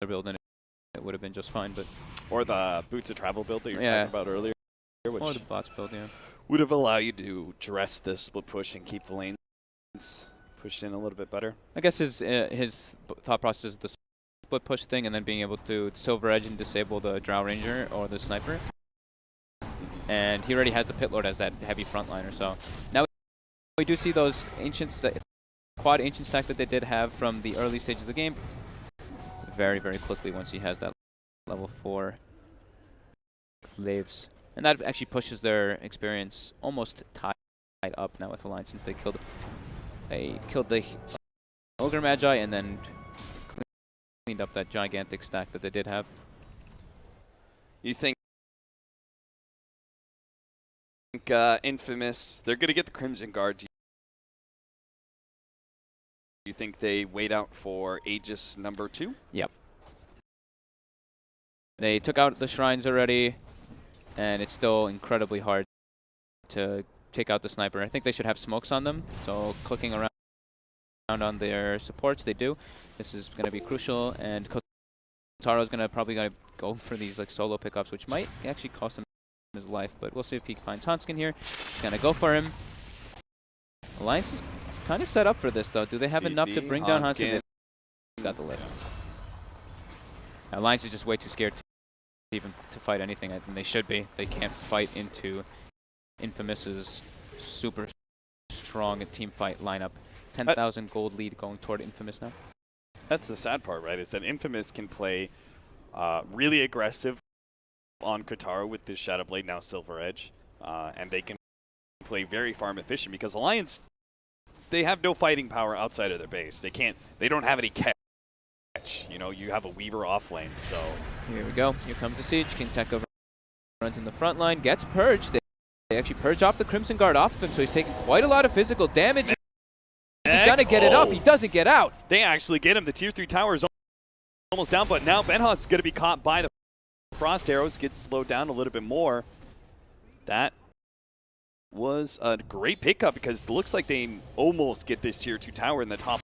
build, and it would have been just fine. But or the Boots of Travel build that you were talking about earlier, which or the bots build, would have allowed you to dress this split push and keep the lanes pushed in a little bit better. I guess his thought process is the split push thing, and then being able to Silver Edge and disable the Drow Ranger or the Sniper. And he already has the Pit Lord as that heavy frontliner. So now we do see those ancients, the quad ancient stack that they did have from the early stage of the game, very, very quickly once he has that level 4 Glaives. And that actually pushes their experience almost tied up now with Alliance, since they killed the Ogre Magi and then cleaned up that gigantic stack that they did have. You think Infamous, they're going to get the Crimson Guard. Do you think they wait out for Aegis number 2? Yep. They took out the Shrines already, and it's still incredibly hard to take out the Sniper. I think they should have smokes on them, so clicking around on their supports, they do. This is going to be crucial, and Kotaro's probably going to go for these like solo pickups, which might actually cost him his life, but we'll see if he finds Hanskin here. He's going to go for him. Alliance is kind of set up for this, though. Do they have enough to bring down Hanskin? They've got the lift. Alliance is just way too scared to even to fight anything, and they should be. They can't fight into Infamous's super strong team fight lineup. 10,000 gold lead going toward Infamous now. That's the sad part, right? Is that Infamous can play really aggressive on Kotaro with this Shadow Blade, now Silver Edge, and they can play very farm efficient because Alliance, they have no fighting power outside of their base. They don't have any catch. You know, you have a Weaver off lane, so. Here we go. Here comes the Siege. King Tekka runs in the front line, gets purged. They actually purge off the Crimson Guard off of him, so he's taking quite a lot of physical damage. He's gonna get it up. He doesn't get out. They actually get him. The tier 3 tower is almost down, but now Benha is going to be caught by the Frost Arrows, gets slowed down a little bit more. That was a great pickup because it looks like they almost get this tier 2 tower in the top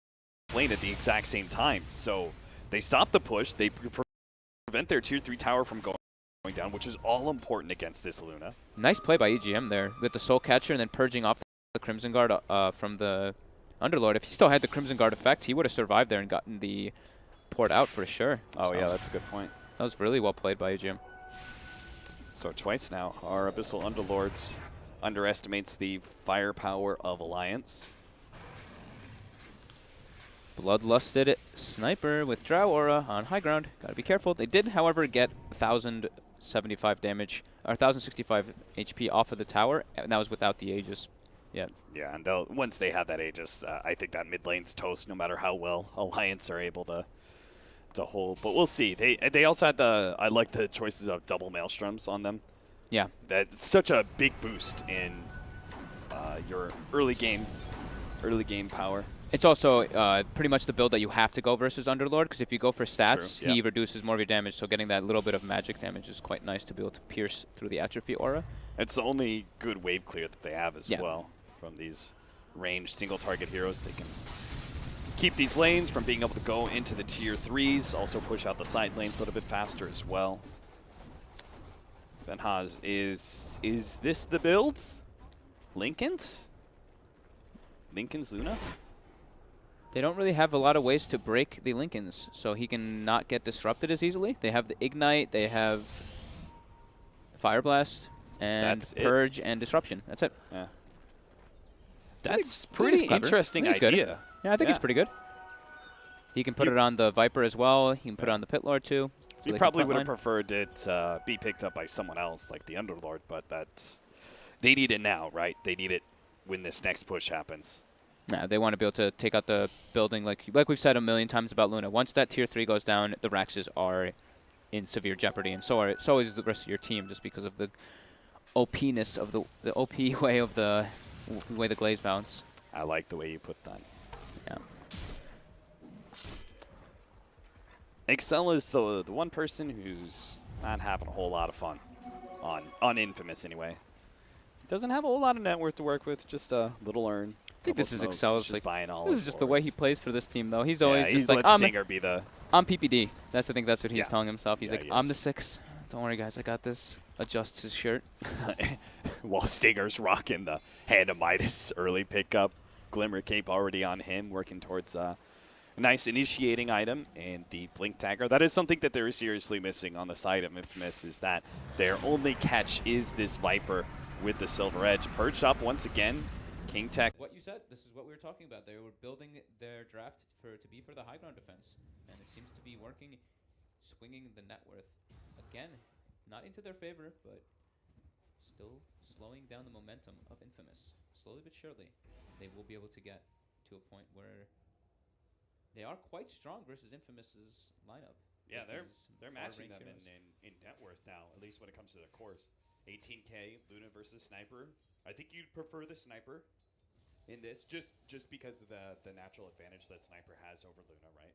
lane at the exact same time. So they stop the push. They prevent their tier 3 tower from going down, which is all important against this Luna. Nice play by EGM there with the Soul Catcher and then purging off the Crimson Guard from the Underlord. If he still had the Crimson Guard effect, he would have survived there and gotten the port out for sure. Oh, so yeah, that's a good point. That was really well played by EGM. So twice now, our Abyssal Underlords underestimates the firepower of Alliance. Bloodlusted Sniper with Drow Aura on high ground. Gotta be careful. They did, however, get 1,075 damage, or 1,065 HP off of the tower, and that was without the Aegis yet. Yeah, and once they have that Aegis, I think that mid lane's toast, no matter how well Alliance are able to hold. But we'll see. They also had I like the choices of double Maelstroms on them. Yeah. That's such a big boost in your early game power. It's also pretty much the build that you have to go versus Underlord, because if you go for stats, he reduces more of your damage, so getting that little bit of magic damage is quite nice to be able to pierce through the Atrophy Aura. It's the only good wave clear that they have as well from these ranged single target heroes. They can keep these lanes from being able to go into the tier 3s, also push out the side lanes a little bit faster as well. Benhaz, is this the build? Linken's Luna? They don't really have a lot of ways to break the Linken's, so he can not get disrupted as easily. They have the Ignite, they have Fire Blast, and Purge and Disruption. That's it. Yeah. That's pretty interesting idea. Yeah, I think it's pretty good. He can put it on the Viper as well. He can put it on the Pit Lord too. So we probably would have preferred it be picked up by someone else, like the Underlord, but they need it now, right? They need it when this next push happens. Yeah, they want to be able to take out the building, like we've said a million times about Luna. Once that tier 3 goes down, the Raxes are in severe jeopardy, and so is the rest of your team, just because of the OP-ness of the OP way of the way the Glaze bounce. I like the way you put that. Yeah. Excel is the one person who's not having a whole lot of fun on Infamous anyway. Doesn't have a whole lot of net worth to work with, just a little earn. I think this is Excel's just buying all. This is just the way he plays for this team, though. He's always just like, let Stinger be the I'm PPD. That's I think that's what he's Yeah. telling himself. He's Yeah, like, he I'm is. the 6. Don't worry, guys. I got this. Adjusts his shirt. While Stinger's rocking the Hand of Midas early pickup. Glimmer Cape already on him, working towards a nice initiating item. And the Blink Dagger. That is something that they're seriously missing on the side of Infamous, is that their only catch is this Viper with the Silver Edge. Purged up once again. King Tech. What you said, this is what we were talking about. They were building their draft to be for the high ground defense. And it seems to be working, swinging the net worth. Again, not into their favor, but still slowing down the momentum of Infamous. Slowly but surely, they will be able to get to a point where they are quite strong versus Infamous's lineup. Yeah, they're matching them in net worth now, at least when it comes to the course. 18K, Luna versus Sniper. I think you'd prefer the Sniper in this, just because of the natural advantage that Sniper has over Luna, right?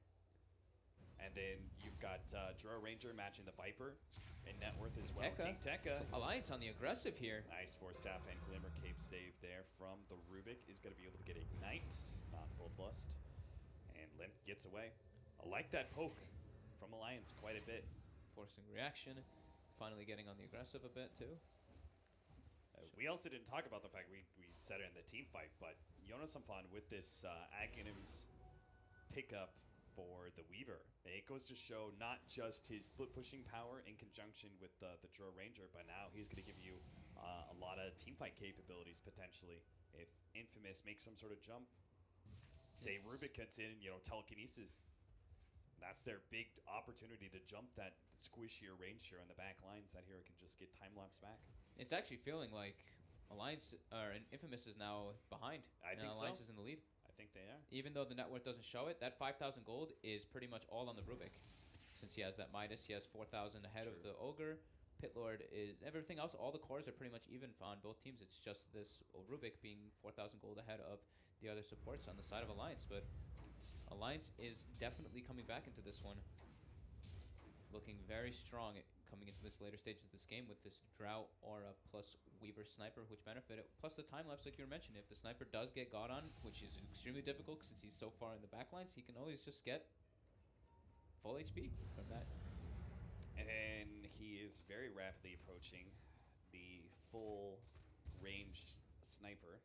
And then you've got Draw Ranger matching the Viper in net worth as well. King Tekka. Alliance on the aggressive here. Nice Force Staff and Glimmer Cape save there from the Rubik. Is going to be able to get Ignite, not Bloodlust. And Limp gets away. I like that poke from Alliance quite a bit. Forcing reaction. Finally getting on the aggressive a bit too. We also didn't talk about the fact we said it in the team fight, but Jonas Amfan with this Aghanim's pickup for the Weaver. It goes to show not just his split pushing power in conjunction with the Draw Ranger, but now he's going to give you a lot of team fight capabilities potentially. If Infamous makes some sort of jump, say Rubik gets in, telekinesis, that's their big opportunity to jump that squishier range here on the back lines. That hero can just get time lapse back. It's actually feeling like Alliance or Infamous is now behind. I think Alliance so. is in the lead. I think they are. Even though the net worth doesn't show it, that 5,000 gold is pretty much all on the Rubik. Since he has that Midas, he has 4,000 ahead of the Ogre. Pitlord is everything else. All the cores are pretty much even on both teams. It's just this Rubik being 4,000 gold ahead of the other supports on the side of Alliance. But Alliance is definitely coming back into this one, looking very strong coming into this later stage of this game with this Drow Aura plus Weaver Sniper, which benefit it. Plus the time lapse, like you were mentioning. If the Sniper does get got on, which is extremely difficult since he's so far in the backlines, he can always just get full HP from that. And he is very rapidly approaching the full range Sniper.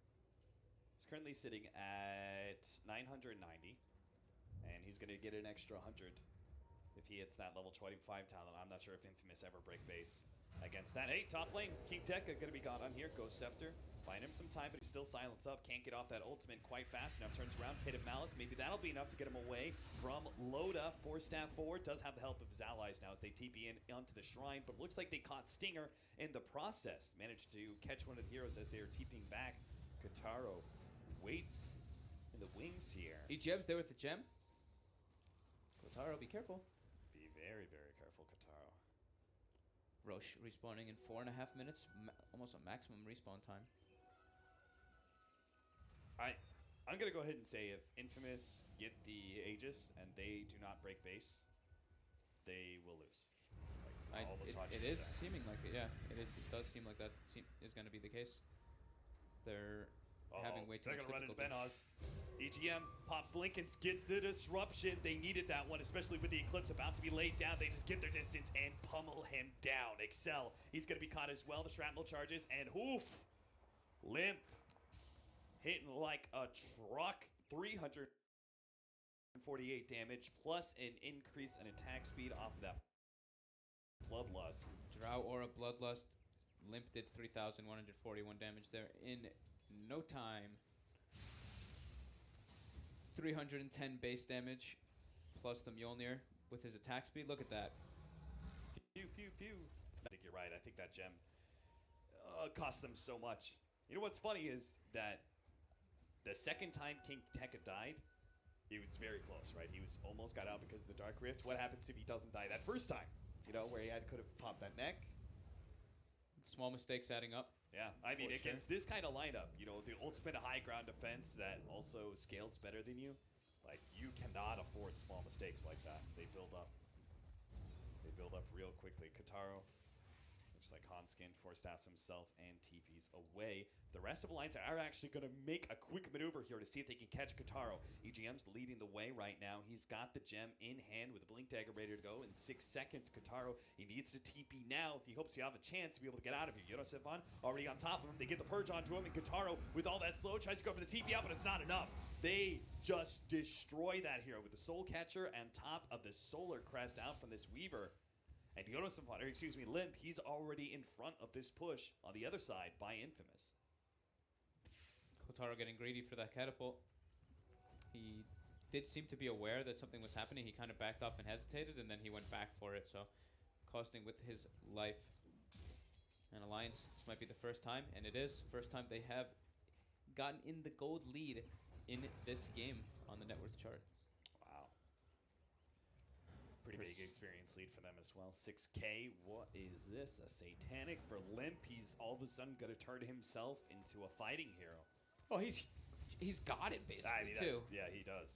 He's currently sitting at 990, and he's going to get an extra 100 if he hits that level 25 talent. I'm not sure if Infamous ever break base against that. Hey, top lane, King Tekka going to be got on here. Ghost Scepter. Find him some time, but he's still silenced up. Can't get off that ultimate quite fast enough. Turns around, hit him Malice. Maybe that'll be enough to get him away from Loda. Force Staff forward. Does have the help of his allies now as they TP in onto the shrine, but looks like they caught Stinger in the process. Managed to catch one of the heroes as they are TPing back. Kataro waits in the wings here. He gems there with the gem. Kotaro, be careful. Be very, very careful, Kataro. Roche respawning in 4.5 minutes, almost a maximum respawn time. I'm going to go ahead and say if Infamous get the Aegis and they do not break base, they will lose. It is seeming like it, yeah. It does seem like that is going to be the case. They're having way too much difficulty. They're going to run into Benhoz. EGM pops Lincolns, gets the disruption. They needed that one, especially with the Eclipse about to be laid down. They just get their distance and pummel him down. Excel, he's going to be caught as well. The shrapnel charges, and oof, Limp hitting like a truck. 348 damage, plus an increase in attack speed off of that Bloodlust. Drow Aura Bloodlust. Limp did 3,141 damage there in no time. 310 base damage, plus the Mjolnir with his attack speed. Look at that. Pew, pew, pew. I think you're right. I think that gem cost them so much. You know what's funny is that the second time King Tekka died, he was very close, right? He was almost got out because of the Dark Rift. What happens if he doesn't die that first time? You know, where he could have popped that neck. Small mistakes adding up. Yeah, I mean, against this kind of lineup, you know, the ultimate high ground defense that also scales better than you, like, you cannot afford small mistakes like that. They build up. They build up real quickly. Kataro Looks like Hanskin force-staffs himself and TPs away. The rest of Alliance are actually going to make a quick maneuver here to see if they can catch Kataro. EGM's leading the way right now. He's got the gem in hand with the Blink Dagger ready to go in 6 seconds. Kataro, he needs to TP now if he hopes to have a chance to be able to get out of here. Yodosevan already on top of him. They get the Purge onto him, and Kataro, with all that slow, tries to go for the TP out, but it's not enough. They just destroy that hero with the Soul Catcher and top of the Solar Crest out from this Weaver. And Limp, he's already in front of this push on the other side by Infamous. Kotaro getting greedy for that catapult. He did seem to be aware that something was happening. He kind of backed off and hesitated, and then he went back for it, so costing with his life. And Alliance, this might be the first time, and it is. First time they have gotten in the gold lead in this game on the net worth chart. Wow. Pretty big experience lead for them as well. 6K, what is this? A Satanic for Limp. He's all of a sudden going to turn himself into a fighting hero. Oh, he's got it basically too. Yeah, he does.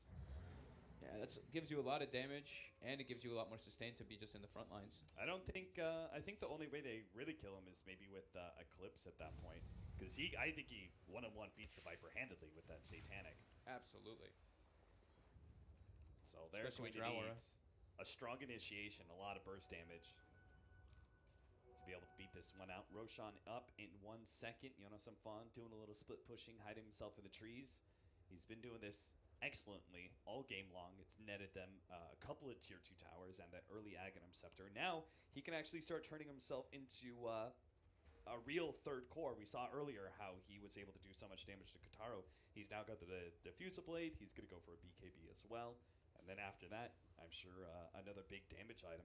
Yeah, that gives you a lot of damage, and it gives you a lot more sustain to be just in the front lines. I think the only way they really kill him is maybe with Eclipse at that point, because I think he one-on-one beats the Viper handedly with that Satanic. Absolutely. So they're going to need a strong initiation, a lot of burst damage to be able to beat this one out. Roshan up in 1 second. Yonosamfan doing a little split pushing, hiding himself in the trees. He's been doing this excellently all game long. It's netted them a couple of tier 2 towers and that early Aghanim Scepter. Now he can actually start turning himself into a real third core. We saw earlier how he was able to do so much damage to Kataro. He's now got the Diffusal Blade. He's going to go for a BKB as well. And then after that, I'm sure another big damage item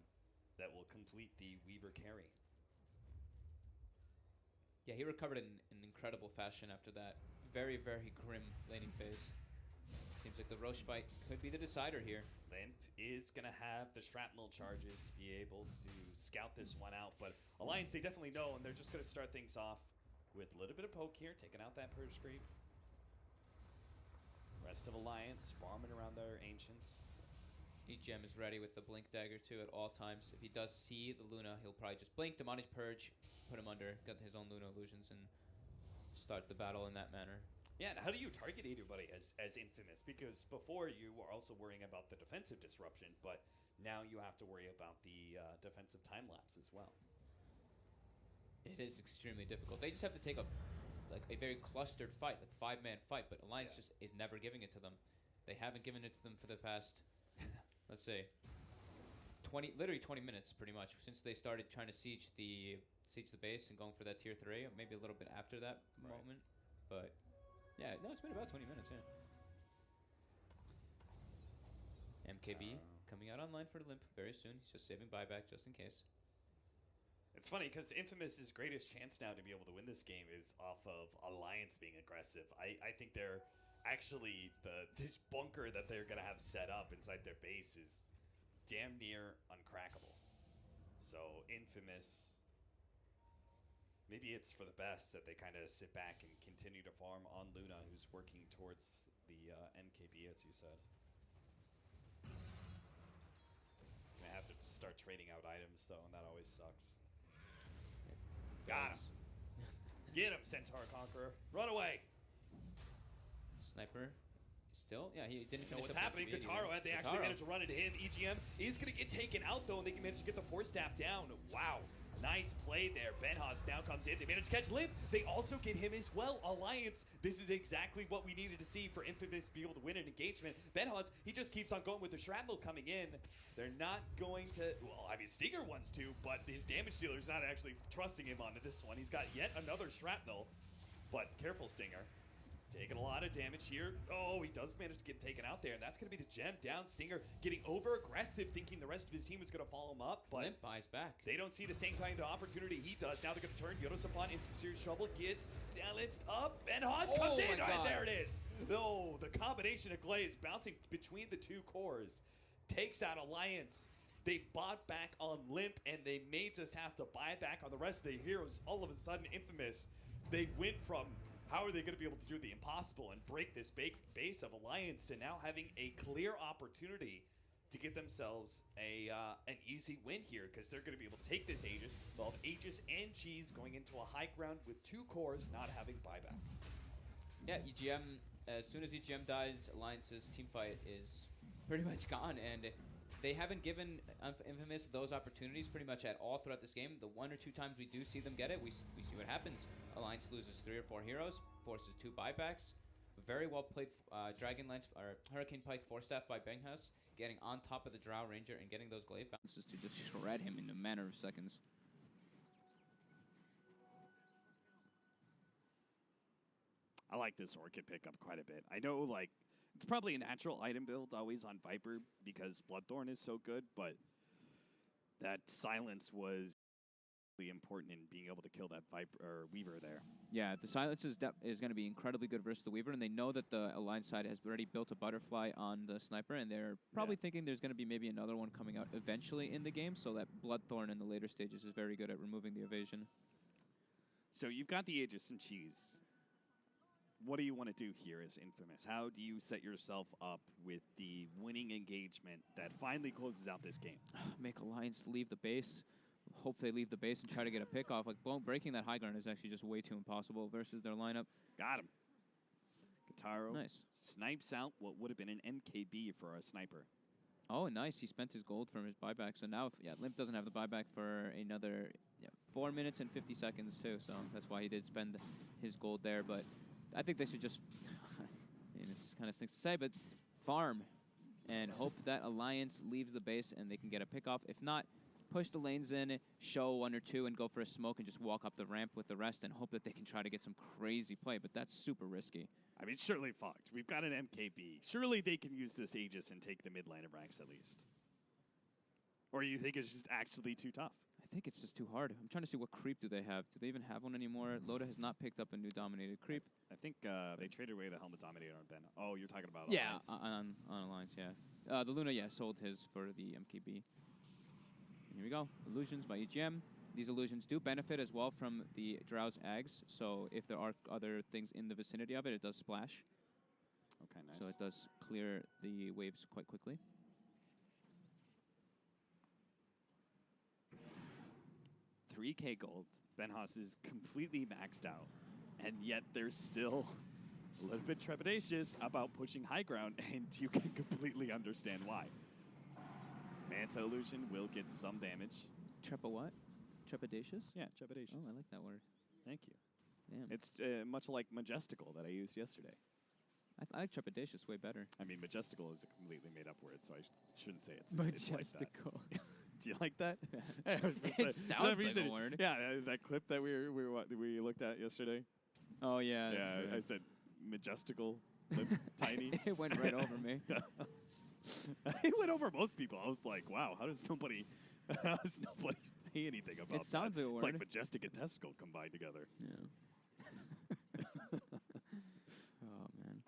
that will complete the Weaver carry. Yeah, he recovered in incredible fashion after that very, very grim laning phase. Seems like the Roche fight could be the decider here. Limp is going to have the shrapnel charges to be able to scout this one out, but Alliance, they definitely know, and they're just going to start things off with a little bit of poke here, taking out that Purge Creep. Rest of Alliance farming around their Ancients. EGM is ready with the Blink Dagger too at all times. If he does see the Luna, he'll probably just blink, Demonic Purge, put him under, get his own Luna illusions, and start the battle in that manner. Yeah, and how do you target anybody as Infamous? Because before you were also worrying about the defensive disruption, but now you have to worry about the defensive time lapse as well. It is extremely difficult. They just have to take a very clustered fight, like 5-man fight, but Alliance just is never giving it to them. They haven't given it to them for the past, let's say, literally 20 minutes pretty much, since they started trying to siege the base and going for that tier 3, or maybe a little bit after that moment. But yeah, no, it's been about 20 minutes, yeah. MKB coming out online for Limp very soon. He's just saving buyback just in case. It's funny because Infamous's greatest chance now to be able to win this game is off of Alliance being aggressive. I think they're actually this bunker that they're gonna have set up inside their base is damn near uncrackable. So Infamous, maybe it's for the best that they kind of sit back and continue to farm on Luna, who's working towards the NKB, as you said. Gonna have to start trading out items though, and that always sucks. Got him. Get him, Centaur Conqueror. Run away. Sniper. Still? Yeah, he didn't know what's happening. Kataro, they actually managed to run into him. EGM is going to get taken out, though, and they can manage to get the Force Staff down. Wow. Nice play there. Benhaz now comes in. They manage to catch Limp. They also get him as well. Alliance, this is exactly what we needed to see for Infamous to be able to win an engagement. Benhaz, he just keeps on going with the shrapnel coming in. They're not going to, well, I mean, Stinger wants to, but his damage dealer's not actually trusting him onto this one. He's got yet another shrapnel, but careful, Stinger. Taking a lot of damage here. Oh, he does manage to get taken out there, and that's going to be the gem down. Stinger getting over-aggressive, thinking the rest of his team was going to follow him up, but Limp buys back. They don't see the same kind of opportunity he does. Now they're going to turn Yodosapan in some serious trouble. Gets silenced up, and Haas comes in. All right, there it is. Oh, the combination of Glaze bouncing between the two cores takes out Alliance. They bought back on Limp, and they may just have to buy back on the rest of the heroes. All of a sudden, Infamous, they went from how are they going to be able to do the impossible and break this base of Alliance to now having a clear opportunity to get themselves an easy win here, because they're going to be able to take this Aegis. They'll have Aegis and Cheese going into a high ground with 2 cores not having buyback. Yeah, EGM, as soon as EGM dies, Alliance's teamfight is pretty much gone, and they haven't given Infamous those opportunities pretty much at all throughout this game. The 1 or 2 times we do see them get it, we see what happens. Alliance loses 3 or 4 heroes, forces 2 buybacks. Very well played Dragon Lance, or Hurricane Pike 4-staff by Banghouse, getting on top of the Drow Ranger and getting those glaive bounces to just shred him in a matter of seconds. I like this Orchid pickup quite a bit. I know, like, it's probably a natural item build always on Viper because Bloodthorn is so good, but that silence was really important in being able to kill that Viper or Weaver there. Yeah, the silence is going to be incredibly good versus the Weaver, and they know that the Alliance side has already built a butterfly on the Sniper, and they're probably thinking there's going to be maybe another one coming out eventually in the game, so that Bloodthorn in the later stages is very good at removing the evasion. So you've got the Aegis and Cheese. What do you want to do here as Infamous? How do you set yourself up with the winning engagement that finally closes out this game? Make Alliance leave the base. Hope they leave the base and try to get a pick off. Like, breaking that high ground is actually just way too impossible versus their lineup. Got him. Guitarro Nice. Snipes out what would have been an MKB for a sniper. Oh, nice. He spent his gold from his buyback. So now, Limp doesn't have the buyback for another 4 minutes and 50 seconds, too. So that's why he did spend his gold there. But I think they should just, it's kind of stinks to say, but farm and hope that Alliance leaves the base and they can get a pick off. If not, push the lanes in, show 1 or 2, and go for a smoke and just walk up the ramp with the rest and hope that they can try to get some crazy play, but that's super risky. I mean, surely fucked. We've got an MKB. Surely they can use this Aegis and take the mid lane of ranks at least. Or you think it's just actually too tough? I think it's just too hard. I'm trying to see what creep do they have. Do they even have one anymore? Loda has not picked up a new dominated creep. I think they traded away the Helmet Dominator on Ben. Oh, you're talking about Alliance. on Alliance, yeah. The Luna, sold his for the MKB. And here we go. Illusions by EGM. These illusions do benefit as well from the Drow's Ags, so if there are other things in the vicinity of it, it does splash. Okay, nice. So it does clear the waves quite quickly. $3K gold. Benhas is completely maxed out, and yet they're still a little bit trepidatious about pushing high ground, and you can completely understand why. Manta Illusion will get some damage. Trepa what? Trepidatious? Yeah, trepidatious. Oh, I like that word. Thank you. Damn. It's much like Majestical that I used yesterday. I like trepidatious way better. I mean, Majestical is a completely made-up word, so I shouldn't say it's Majestical. It's like that. Do you like that? It sounds like a word. Yeah, that clip that we looked at yesterday. Oh, yeah. Yeah, right. I said Majestical, tiny. It went right over me. It went over most people. I was like, wow, how does nobody say anything about that? It sounds like a word. It's like Majestic and Testicle combined together. Yeah. Oh, man.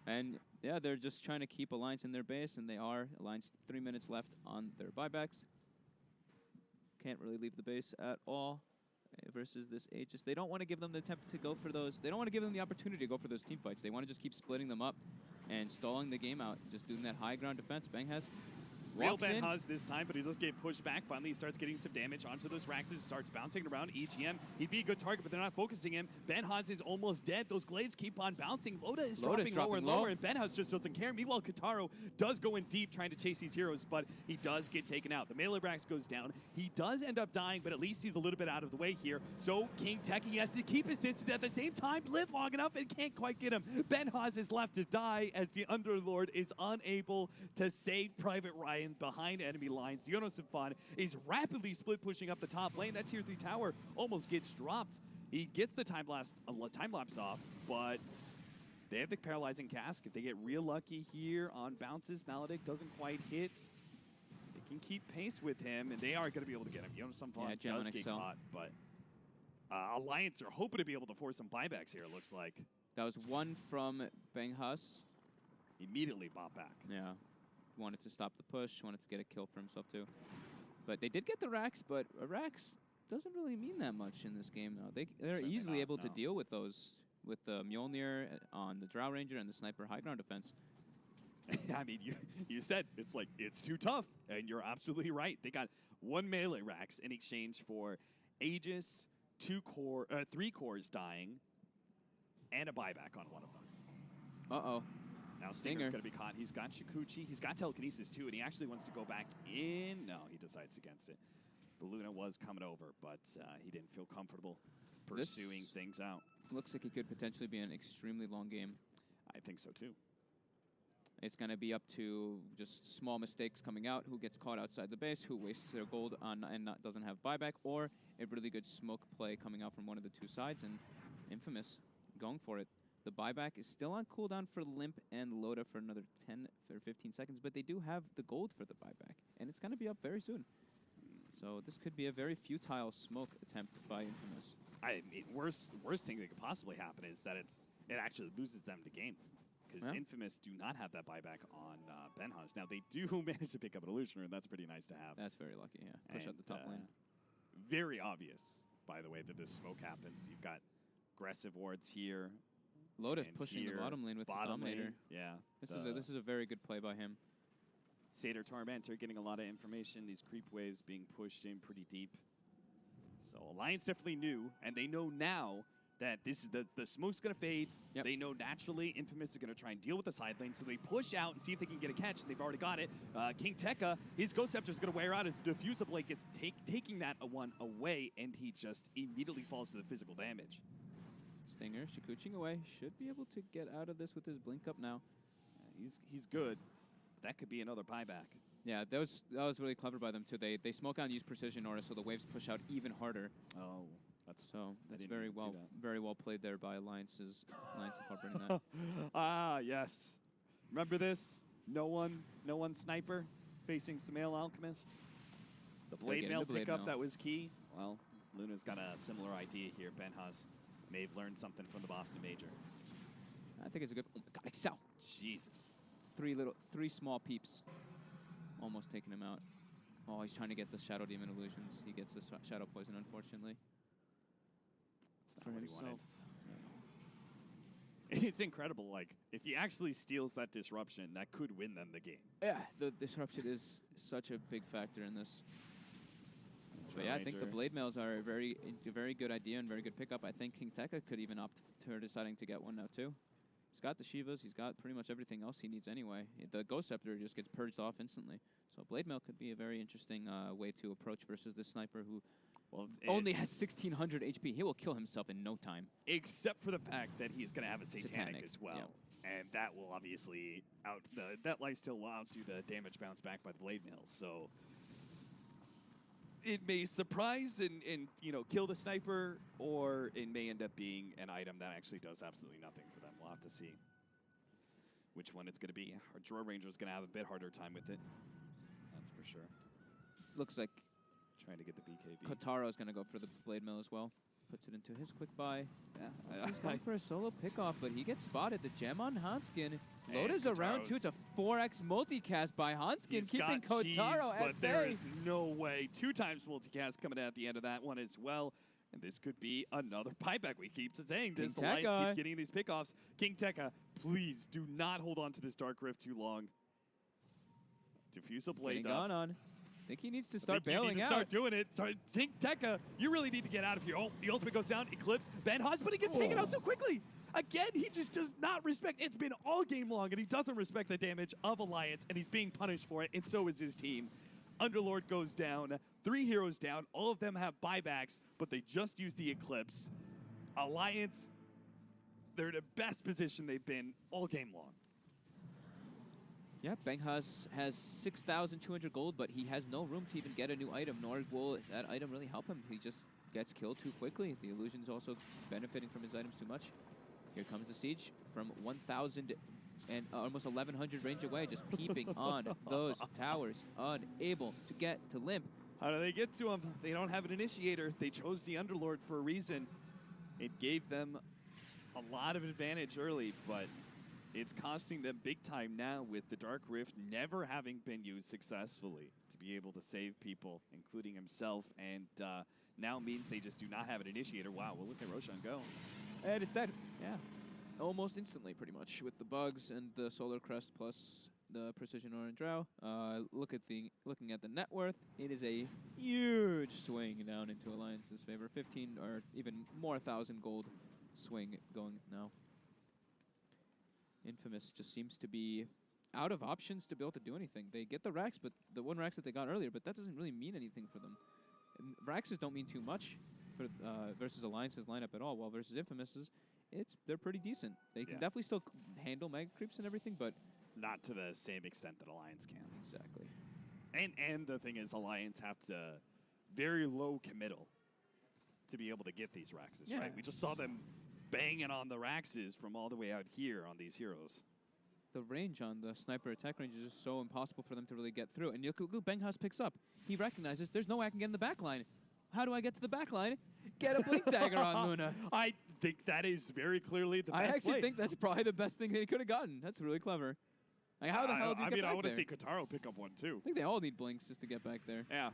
And, yeah, they're just trying to keep Alliance in their base, and they are. Alliance 3 minutes left on their buybacks. Can't really leave the base at all versus this Aegis. They don't want to give them the attempt to go for those. They don't want to give them the opportunity to go for those team fights. They want to just keep splitting them up and stalling the game out, just doing that high ground defense. Bang has Real Benhaz this time, but he does get pushed back. Finally, he starts getting some damage onto those Raxes, starts bouncing around EGM. He'd be a good target, but they're not focusing him. Benhaz is almost dead. Those glaives keep on bouncing. Loda is dropping lower and lower, and Benhaz just doesn't care. Meanwhile, Kataro does go in deep trying to chase these heroes, but he does get taken out. The melee Rax goes down. He does end up dying, but at least he's a little bit out of the way here. So King Teki has to keep his distance at the same time, live long enough, and can't quite get him. Benhaz is left to die as the Underlord is unable to save Private Ryan behind enemy lines. Yono Symphon is rapidly split pushing up the top lane. That tier 3 tower almost gets dropped. He gets the time lapse off, but they have the paralyzing cask. If they get real lucky here on bounces, Maledict doesn't quite hit. They can keep pace with him, and they are going to be able to get him. Yono Symphon does get caught, but Alliance are hoping to be able to force some buybacks here, it looks like. That was one from Benghas. Immediately bought back. Yeah. Wanted to stop the push, wanted to get a kill for himself too. But they did get the Rax, but a Rax doesn't really mean that much in this game now. They're easily able to deal with those, with the Mjolnir on the Drow Ranger and the Sniper high ground defense. I mean, you said it's like, it's too tough, and you're absolutely right. They got 1 melee Rax in exchange for Aegis, 3 cores dying, and a buyback on one of them. Uh-oh. Now Stinger. Stinger's going to be caught. He's got Shikuchi. He's got Telekinesis, too, and he actually wants to go back in. No, he decides against it. The Luna was coming over, but he didn't feel comfortable pursuing things out. Looks like it could potentially be an extremely long game. I think so, too. It's going to be up to just small mistakes coming out, who gets caught outside the base, who wastes their gold on and doesn't have buyback, or a really good smoke play coming out from one of the two sides, and Infamous going for it. The buyback is still on cooldown for Limp and Loda for another 10 or 15 seconds, but they do have the gold for the buyback, and it's going to be up very soon. So this could be a very futile smoke attempt by Infamous. I mean, worst thing that could possibly happen is that it actually loses them the game. Because Infamous do not have that buyback on Benhaz. Now, they do manage to pick up an Illusioner, and that's pretty nice to have. That's very lucky, yeah. Push out the top lane. Very obvious, by the way, that this smoke happens. You've got aggressive wards here. Loda's pushing the bottom lane with his Dominator. Yeah. This is a very good play by him. Satyr Tormentor getting a lot of information. These creep waves being pushed in pretty deep. So Alliance definitely knew, and they know now that this is the smoke's going to fade. Yep. They know naturally Infamous is going to try and deal with the side lane, so they push out and see if they can get a catch, and they've already got it. King Tekka, his Ghost Scepter is going to wear out. His Diffusive Blade gets taking that one away, and he just immediately falls to the physical damage. Stinger, Shikuching away. Should be able to get out of this with his blink up now. He's good. That could be another buyback. Yeah, that was really clever by them, too. They smoke out and use Precision Aura, so the waves push out even harder. Oh. That's very well played there by Alliance incorporating that. Ah, yes. Remember this? No one sniper facing Sumail Alchemist. The blade mail pickup that was key. Well, Luna's got a similar idea here. Benhaz may have learned something from the Boston Major. I think it's a good. Oh my God, Excel! Jesus. Three small peeps, almost taking him out. Oh, he's trying to get the Shadow Demon illusions. He gets the Shadow Poison, unfortunately. For himself. It's incredible. Like, if he actually steals that disruption, that could win them the game. Yeah, the disruption is such a big factor in this. But yeah, I think the blade mails are a very good idea and very good pickup. I think King Tekka could even opt for deciding to get one now too. He's got the Shivas. He's got pretty much everything else he needs anyway. The Ghost Scepter just gets purged off instantly. So blade mail could be a very interesting way to approach versus this sniper who only has 1,600 HP. He will kill himself in no time. Except for the fact that he's going to have a Satanic as well. Yeah. And that will obviously that lifesteal will outdo the damage bounce back by the blade mail. So it may surprise and kill the sniper, or it may end up being an item that actually does absolutely nothing for them. We'll have to see which one it's going to be. Our Draw Ranger is going to have a bit harder time with it. That's for sure. Looks like trying to get the BKB. Kotaro is going to go for the blade mill as well. Puts it into his quick buy. Yeah, He's going for a solo pickoff, but he gets spotted. The gem on Hanskin. Loda's around too. It's a 4x multicast by Hanskin, keeping Kotaro at but there is no way. 2 times multicast coming out at the end of that one as well. And this could be another buyback. We keep saying this. The Lions keep getting these pickoffs. King Tekka, please do not hold on to this Dark Rift too long. Diffusive Blade up. on. I think he needs to start bailing out. Start doing it. King Tekka, you really need to get out of here. Oh, the ultimate goes down. Eclipse. Benhaz, but he gets taken out so quickly. Again, he just does not respect. It's been all game long, and he doesn't respect the damage of Alliance, and he's being punished for it, and so is his team. Underlord goes down. 3 heroes down. All of them have buybacks, but they just use the Eclipse. Alliance, they're in the best position they've been all game long. Yeah, Benghaz has 6,200 gold, but he has no room to even get a new item, nor will that item really help him. He just gets killed too quickly. The Illusion's also benefiting from his items too much. Here comes the Siege from 1,000 and almost 1,100 range away, just peeping on those towers, unable to get to Limp. How do they get to him? They don't have an initiator. They chose the Underlord for a reason. It gave them a lot of advantage early, but it's costing them big time now with the Dark Rift never having been used successfully to be able to save people, including himself, and now means they just do not have an initiator. Wow, well, look at Roshan go. And it's dead. Yeah. Almost instantly, pretty much, with the bugs and the Solar Crest plus the Precision Orange Drow. Looking at the net worth, it is a huge swing down into Alliance's favor. 15 or even more 1,000 gold swing going now. Infamous just seems to be out of options to be able to do anything. They get the racks, but the 1 racks that they got earlier, but that doesn't really mean anything for them. And Raxes don't mean too much for versus Alliance's lineup at all, while versus Infamous's, they're pretty decent. They can definitely still handle mega creeps and everything, but not to the same extent that Alliance can. Exactly. And the thing is, Alliance have to very low committal to be able to get these Raxes, right? We just saw them banging on the Raxes from all the way out here on these heroes. The range on the sniper attack range is just so impossible for them to really get through. And Benghas picks up. He recognizes there's no way I can get in the back line. How do I get to the back line? Get a blink dagger on Luna. I think that is very clearly the best I actually play. think that's probably the best thing they could have gotten. That's really clever. Like, how the hell do you get back I want to there? see Kotaro pick up one too. I think they all need blinks just to get back there. Yeah.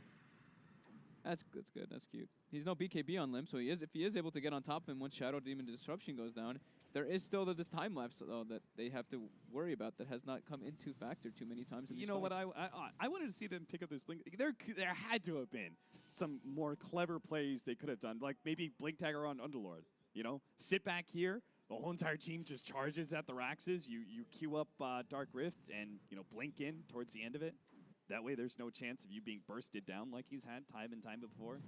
That's good. That's cute. He's no BKB on Limb, so if he is able to get on top of him once Shadow Demon Disruption goes down, there is still the time lapse though that they have to worry about that has not come into factor too many times in these what fights. I wanted to see them pick up this blink. There had to have been some more clever plays they could have done, like maybe blink tagger on Underlord. Sit back here. The whole entire team just charges at the Raxes. You queue up Dark Rift and blink in towards the end of it. That way, there's no chance of you being bursted down like he's had time and time before.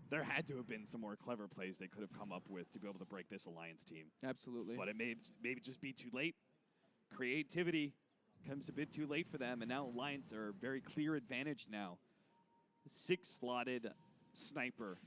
There had to have been some more clever plays they could have come up with to be able to break this Alliance team. Absolutely. But it may just be too late. Creativity comes a bit too late for them, and now Alliance are very clear advantage now. 6-slotted sniper.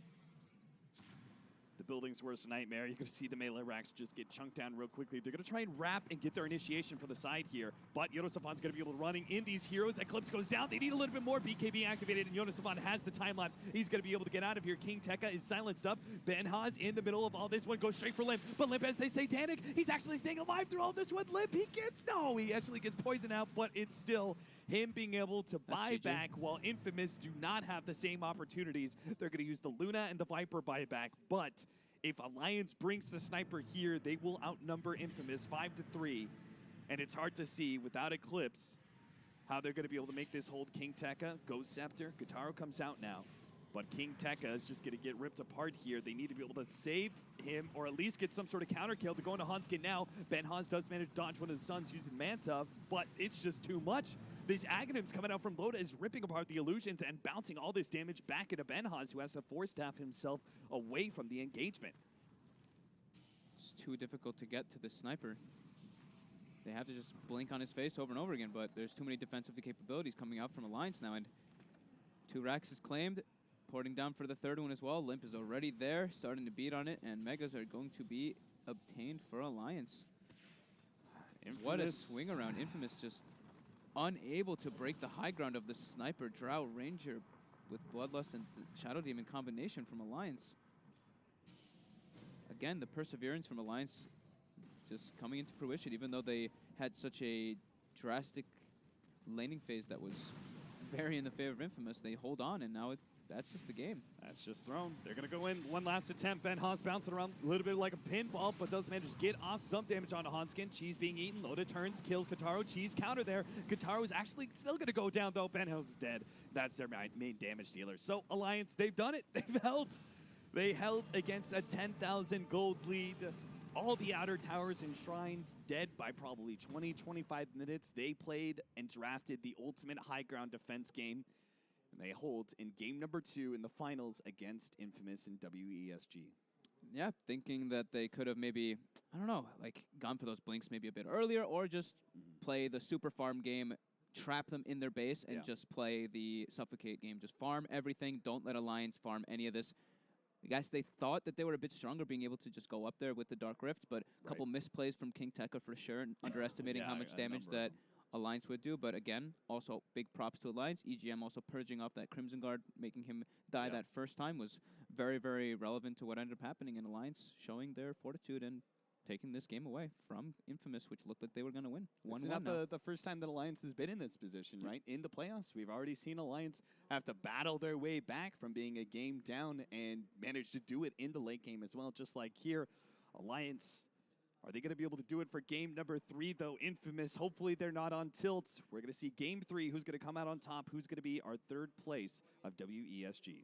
The building's worst nightmare. You can see the melee racks just get chunked down real quickly. They're going to try and wrap and get their initiation for the side here. But Yonosafan's going to be able to running in these heroes. Eclipse goes down. They need a little bit more. BKB activated, and Yonosafan has the time lapse. He's going to be able to get out of here. King Tekka is silenced up. Benhaz in the middle of all this one goes straight for Limp. But Limp, as they satanic, he's actually staying alive through all this one. Limp, he actually gets poisoned out, but it's still him being able to buy back while Infamous do not have the same opportunities. They're going to use the Luna and the Viper buyback, but if Alliance brings the sniper here, they will outnumber Infamous 5-3, and it's hard to see without Eclipse how they're going to be able to make this hold. King Tekka, Ghost Scepter, Kotaro comes out now, but King Tekka is just going to get ripped apart here. They need to be able to save him or at least get some sort of counter kill. They're going to Hanskin now. Benhaz does manage to dodge one of the stuns using Manta, but it's just too much. This Aghanim's coming out from Loda is ripping apart the illusions and bouncing all this damage back into Benhaz, who has to force staff himself away from the engagement. It's too difficult to get to the sniper. They have to just blink on his face over and over again, but there's too many defensive capabilities coming out from Alliance now, and 2 racks is claimed. Porting down for the 3rd one as well. Limp is already there, starting to beat on it, and Megas are going to be obtained for Alliance. What a swing around. Infamous just unable to break the high ground of the sniper Drow Ranger with Bloodlust and Shadow Demon combination from Alliance. Again, the perseverance from Alliance just coming into fruition, even though they had such a drastic laning phase that was very in the favor of Infamous. They hold on, and now that's just the game. That's just thrown. They're going to go in. One last attempt. Benhaz bouncing around a little bit like a pinball, but does manage to get off some damage onto Hanskin. Cheese being eaten. Loda turns, kills Kotaro. Cheese counter there. Kotaro is actually still going to go down, though. Benhaz is dead. That's their main damage dealer. So, Alliance, they've done it. They've held. They held against a 10,000 gold lead. All the outer towers and shrines dead by probably 20, 25 minutes. They played and drafted the ultimate high ground defense game. And they hold in game number 2 in the finals against Infamous and WESG. Yeah, thinking that they could have maybe, I don't know, like gone for those blinks maybe a bit earlier, or just play the super farm game, trap them in their base, and just play the suffocate game. Just farm everything. Don't let Alliance farm any of this. I guess they thought that they were a bit stronger being able to just go up there with the Dark Rift, but a couple misplays from King Tekka for sure, underestimating how much damage that Alliance would do. But again, also big props to Alliance. EGM also purging off that Crimson Guard, making him die that first time was very, very relevant to what ended up happening in Alliance, showing their fortitude and taking this game away from Infamous, which looked like they were going to win. This is not the first time that Alliance has been in this position, right? In the playoffs, we've already seen Alliance have to battle their way back from being a game down and manage to do it in the late game as well. Just like here, Alliance Are they going to be able to do it for game number 3, though? Infamous. Hopefully they're not on tilt. We're going to see game 3. Who's going to come out on top? Who's going to be our 3rd place of WESG?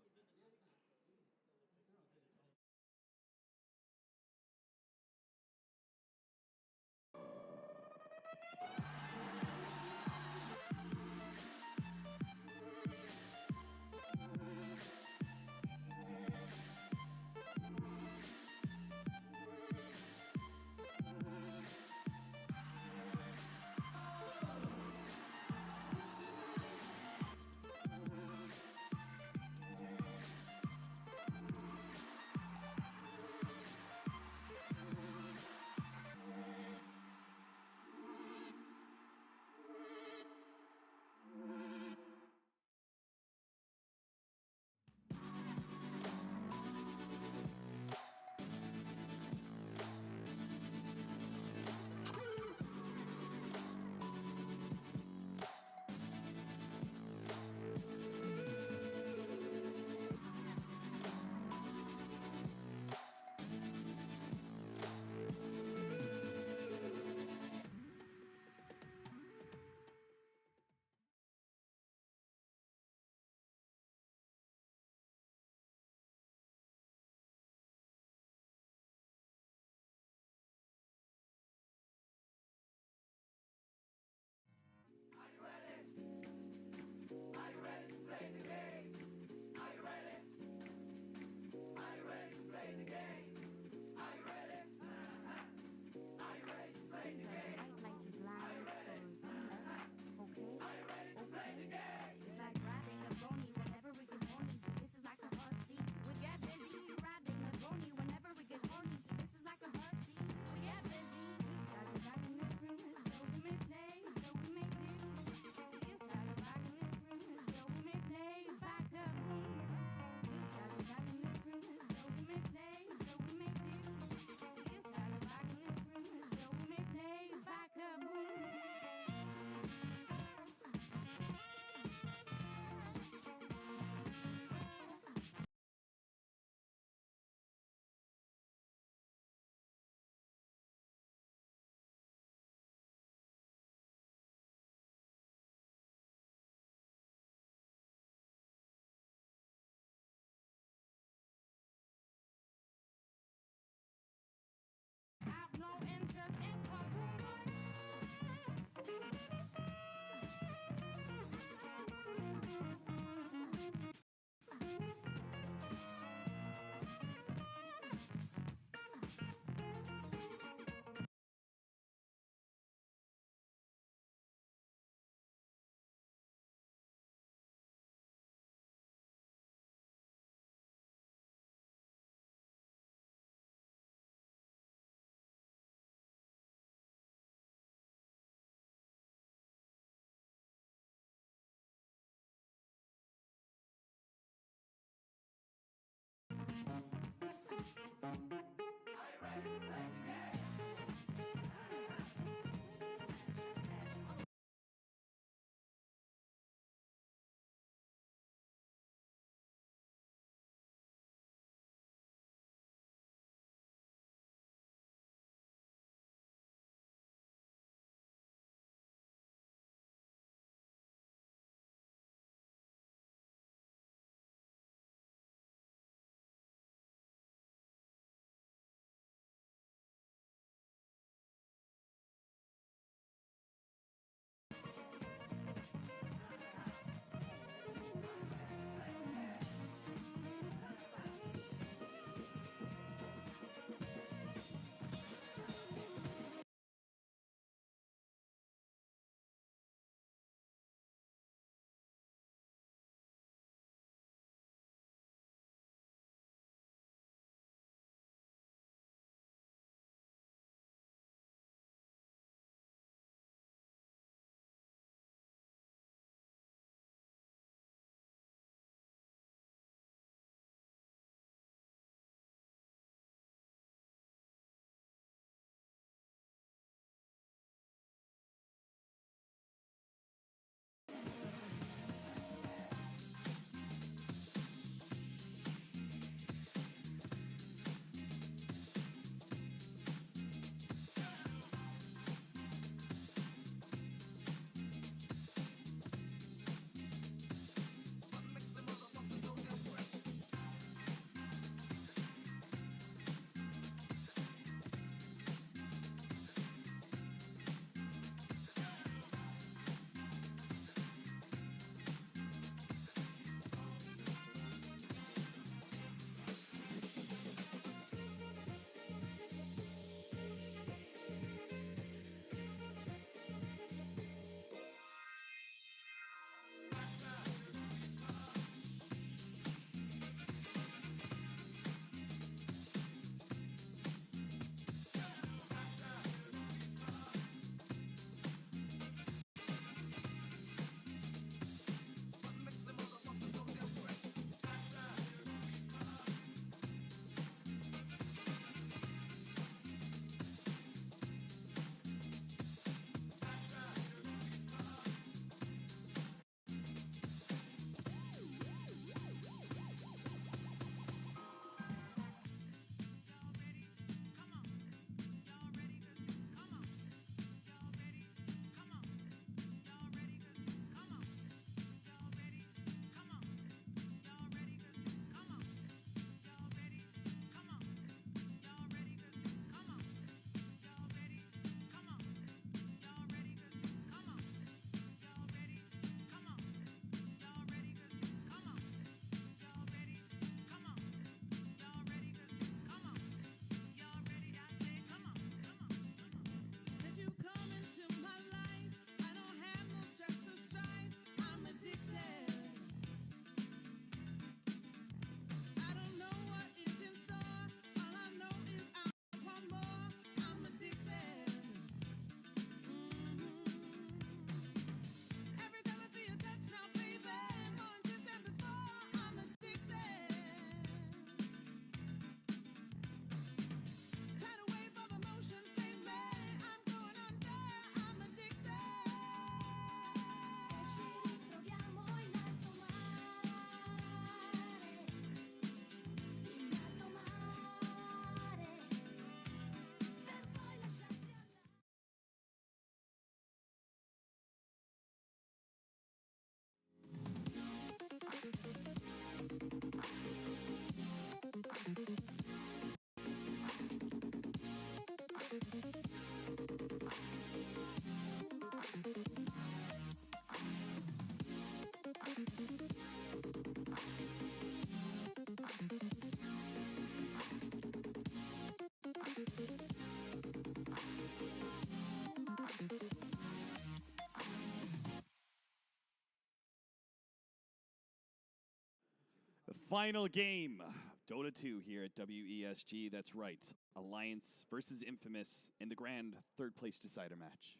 The final game of Dota 2 here at WESG. That's right. Alliance versus Infamous in the grand third place decider match.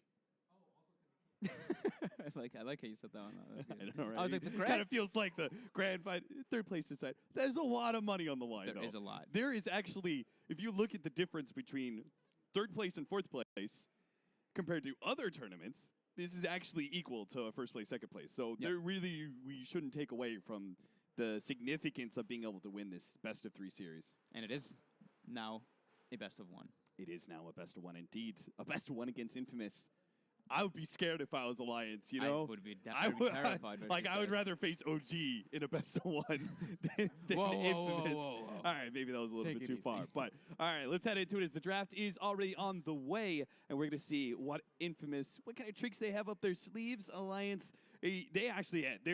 I like how you said that one. That's good. I know, right? I was like, the grand. Kind of feels like the grand third place decider. There's a lot of money on the line, There though. is a lot. There is actually, if you look at the difference between third place and fourth place compared to other tournaments, this is actually equal to a first place, second place. So there really, we shouldn't take away from the significance of being able to win this best of 3 series. And it is now a best of 1. It is now a best of 1 indeed. A best of 1 against Infamous. I would be scared if I was Alliance, you know? I would be terrified. Like, I would rather face OG in a best of 1 than Infamous. Whoa. All right, maybe that was a little Take bit it too easy. far. But, all right, let's head into it as the draft is already on the way. And we're going to see what Infamous, what kind of tricks they have up their sleeves. Alliance, they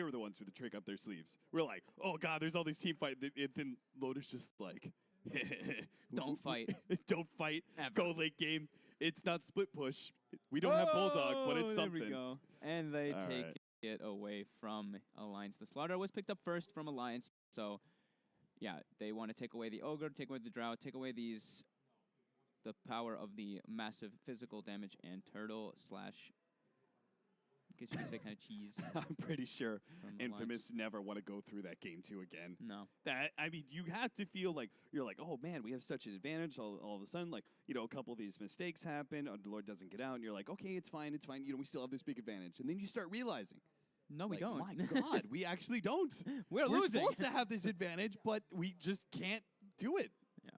were the ones with the trick up their sleeves. We're like, oh, God, there's all these team fights. And then Lotus just like... Don't fight. Don't fight. Ever. Go late game. It's not split push. We don't have Bulldog, but it's something. There we go. And they All take right. it away from Alliance. The Slaughter was picked up first from Alliance, so yeah, they want to take away the Ogre, take away the Drow, take away the power of the massive physical damage and turtle slash, I guess you could say kind of cheese. I'm pretty sure From Infamous never want to go through that game 2 again. No. I mean, you have to feel like you're like, oh man, we have such an advantage. All of a sudden, like, you know, a couple of these mistakes happen. Lord doesn't get out, and you're like, okay, it's fine. You know, we still have this big advantage. And then you start realizing, No, we like, don't. my God, we actually don't. We're losing. supposed to have this advantage, but we just can't do it. Yeah.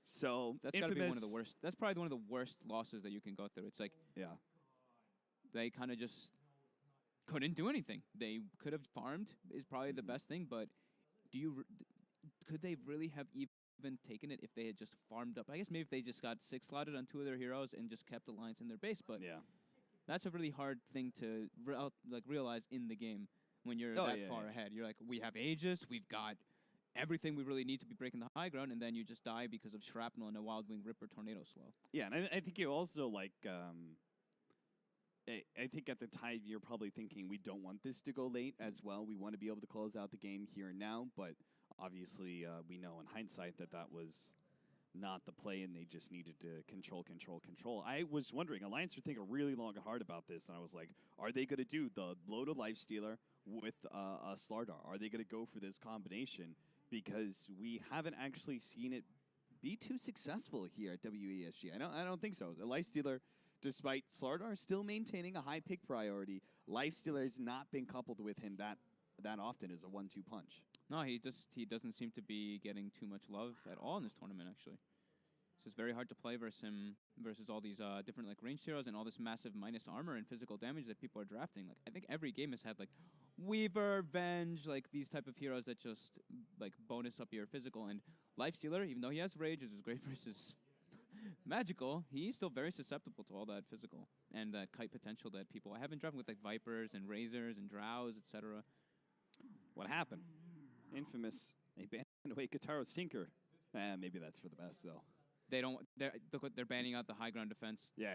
So That's got to be one of the Infamous- worst. That's probably one of the worst losses that you can go through. It's like Yeah. they kind of just couldn't do anything. They could have farmed is probably the best thing, but could they really have even taken it if they had just farmed up? I guess maybe if they just got 6 slotted on 2 of their heroes and just kept Alliance in their base, but Yeah. that's a really hard thing to realize in the game when you're Oh, that yeah, far yeah. ahead. You're like, we have Aegis, we've got everything we really need to be breaking the high ground, and then you just die because of shrapnel and a Wild Wing Ripper tornado slow. Yeah, and I think you also like. I think at the time you're probably thinking we don't want this to go late as well. We want to be able to close out the game here and now, but obviously we know in hindsight that was not the play, and they just needed to control. I was wondering, Alliance were thinking really long and hard about this, and I was like, are they going to do the load of Lifestealer with a Slardar? Are they going to go for this combination? Because we haven't actually seen it be too successful here at WESG. I don't think so. The Lifestealer, despite Slardar still maintaining a high pick priority, Lifestealer has not been coupled with him that often as a 1-2 punch. No, he doesn't seem to be getting too much love at all in this tournament, actually. It's just very hard to play versus all these different like ranged heroes and all this massive minus armor and physical damage that people are drafting. Like I think every game has had like Weaver, Venge, like these type of heroes that just like bonus up your physical. And Lifestealer, even though he has rage, which is great versus magical, he's still very susceptible to all that physical and that kite potential that people. I have been drafting with like Vipers and Razors and Drows, etc. What happened? Infamous, they banned away Kataro's Tinker. Maybe that's for the best, though. They're banning out the high ground defense. Yeah.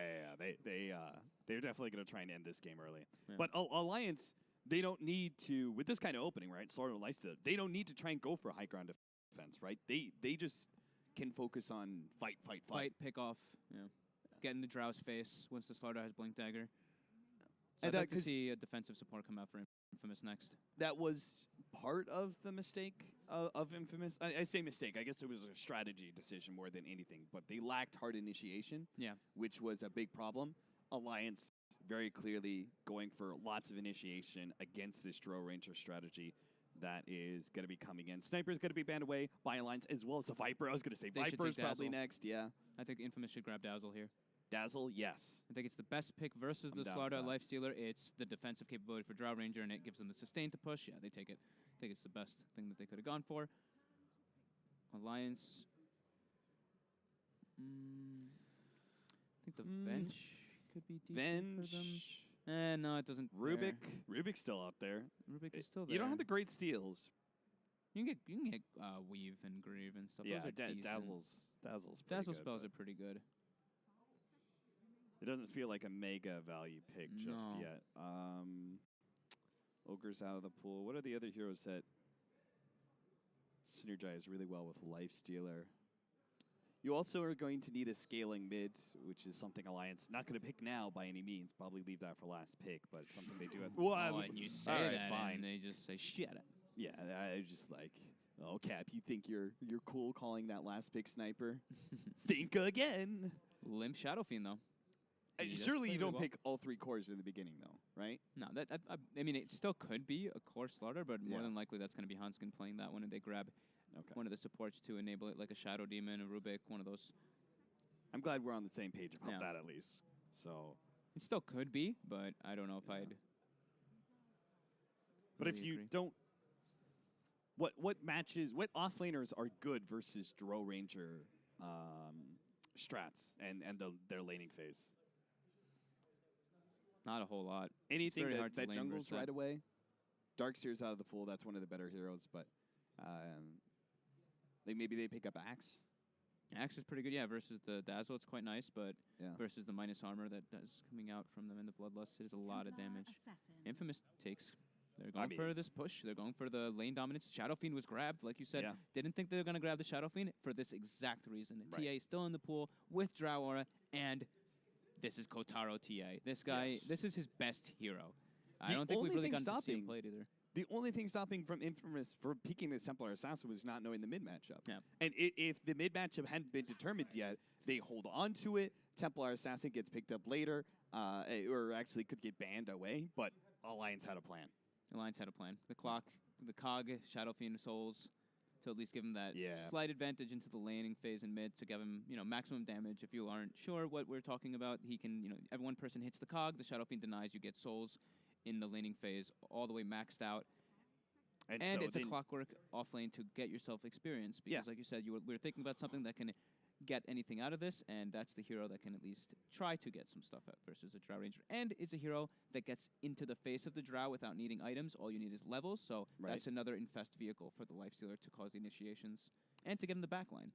They're definitely going to try and end this game early. Yeah. But Alliance, they don't need to, with this kind of opening, right? Slaughter likes to, they don't need to try and go for a high ground defense, right? They just can focus on fight. Pick off. Yeah. Get in the Drow's face once the Slaughter has Blink Dagger. So And I'd like to 'cause see a defensive support come out for Infamous next. that was part of the mistake of Infamous. I say mistake. I guess it was a strategy decision more than anything. But they lacked hard initiation, Yeah. which was a big problem. Alliance very clearly going for lots of initiation against this Drow Ranger strategy that is going to be coming in. Sniper's going to be banned away by Alliance as well as the Viper. I was going to say They should Viper's take probably Dazzle. next. Yeah. I think Infamous should grab Dazzle here. Dazzle, yes. I think it's the best pick versus the down Slaughter for that. Lifestealer. It's the defensive capability for Drow Ranger, and it gives them the sustain to push. Yeah, they take it. I think it's the best thing that they could have gone for. Alliance. think the bench could be decent Bench. for them. No, it doesn't. Rubik. Rubik's still out there. Rubik is still there. You don't have the great steals. You can get Weave and Grieve and stuff. Yeah, Those are decent. Dazzle's pretty Dazzle good, spells but are pretty good. It doesn't feel like a mega value pick just No. yet. Ogre's out of the pool. What are the other heroes that synergize really well with Lifestealer? You also are going to need a scaling mid, which is something Alliance not going to pick now by any means. Probably leave that for last pick, but it's something they do. And you say all right, that, fine. and they just say shit. Yeah, I was just like, oh, Cap, you think you're cool calling that last pick sniper? Think again. Limp Shadow Fiend though. Surely you don't pick all 3 cores in the beginning, though, right? No, I mean, it still could be a core slaughter, but more than likely that's going to be Hanskin playing that one, and they grab one of the supports to enable it, like a Shadow Demon, a Rubik, one of those. I'm glad we're on the same page about that at least. So it still could be, but I don't know if I'd. But if you don't, what offlaners are good versus Drow Ranger strats and their laning phase? Not a whole lot. Anything that lane jungles versus right away. Darkseer's out of the pool. That's one of the better heroes, but maybe they pick up Axe. Axe is pretty good, yeah. Versus the Dazzle, it's quite nice, but Yeah. versus the minus armor that is coming out from them in the Bloodlust, it is a lot of damage. Infamous takes. They're going for this push. They're going for the lane dominance. Shadow Fiend was grabbed, like you said. Yeah. Didn't think they were going to grab the Shadow Fiend for this exact reason. Right. TA is still in the pool with Drow Aura, and this is Kotaro TA. This guy, this is his best hero. I don't think we've really gotten to see him played either. The only thing stopping from Infamous from peaking this Templar Assassin was not knowing the mid matchup. Yeah. And if the mid matchup hadn't been determined yet, they hold on to it. Templar Assassin gets picked up later, or actually could get banned away. But Alliance had a plan. Alliance had a plan. The clock, the Cog, Shadow Fiend Souls, to at least give him that slight advantage into the laning phase in mid to give him, maximum damage. If you aren't sure what we're talking about, he can, every one person hits the Cog, the Shadow Fiend denies, you get Souls in the laning phase, all the way maxed out. And so it's a clockwork off lane to get yourself experience because, like you said, we were thinking about something that can get anything out of this, and that's the hero that can at least try to get some stuff out versus a Drow Ranger. And it's a hero that gets into the face of the Drow without needing items. All you need is levels, so that's another infest vehicle for the Lifestealer to cause the initiations and to get in the backline.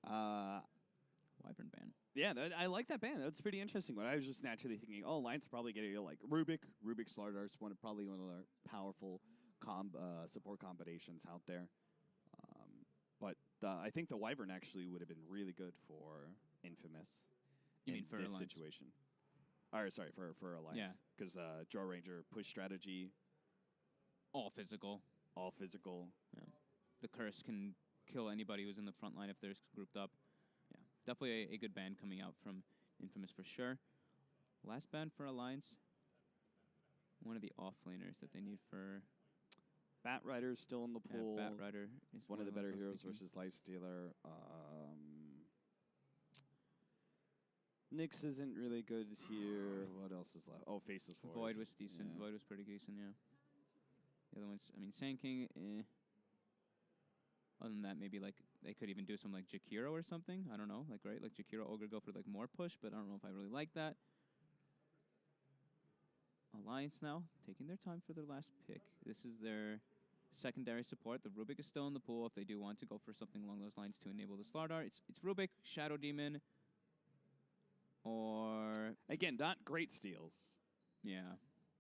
Wyvern ban. Yeah, I like that ban. That's pretty interesting. But I was just naturally thinking, Alliance probably getting like Rubik Slardar, probably one of the powerful support combinations out there. But I think the Wyvern actually would have been really good for Infamous. You mean for this Alliance? situation? Or sorry, for Alliance. Yeah. Because Drow Ranger push strategy. All physical. Yeah. The curse can kill anybody who's in the front line if they're grouped up. Yeah, definitely a good ban coming out from Infamous for sure. Last ban for Alliance. One of the offlaners that they need for... Bat Rider's still in the pool. Bat Rider is one of the better heroes speaking. versus Lifestealer. Nyx isn't really good here. What else is left? Oh, Faceless Void. Void was decent. Void was pretty decent, yeah. The other ones, I mean, Sand King, Other than that, maybe like they could even do some like Jakiro or something. I don't know, like Jakiro Ogre go for like more push, but I don't know if I really like that. Alliance now taking their time for their last pick. This is their secondary support. The Rubik is still in the pool if they do want to go for something along those lines to enable the Slardar. It's Rubik, Shadow Demon, or... Again, not great steals. Yeah.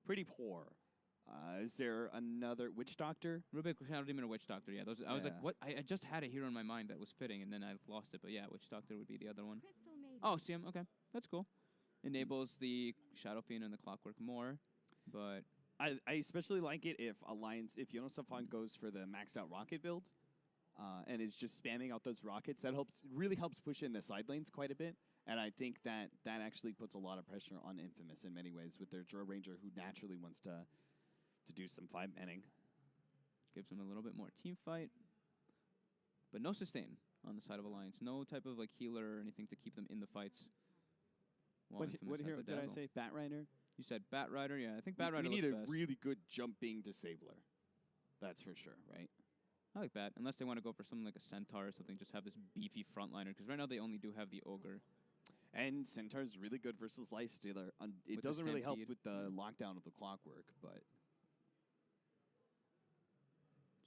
Pretty poor. Is there another Witch Doctor? Rubik, Shadow Demon, or Witch Doctor, yeah. Those. I was like, what? I just had a hero in my mind that was fitting, and then I've lost it. But yeah, Witch Doctor would be the other one. Oh, CM, okay. That's cool. Enables the Shadow Fiend and the Clockwork more, but... I especially like it if Alliance, if Yonosafan goes for the maxed out rocket build, and is just spamming out those rockets. That really helps push in the side lanes quite a bit. And I think that actually puts a lot of pressure on Infamous in many ways with their Drow Ranger, who naturally wants to do some 5-manning. Gives them a little bit more team fight, but no sustain on the side of Alliance. No type of like healer or anything to keep them in the fights. What hero did I say? Bat Rider? You said Bat Rider? Yeah, I think Bat Rider We need looks a best. really good jumping disabler. That's for sure, right? I like Bat, unless they want to go for something like a Centaur or something, just have this beefy frontliner, because right now they only do have the Ogre. And Centaur's really good versus Lifestealer. It With the doesn't really help Stampede. with the lockdown of the clockwork, but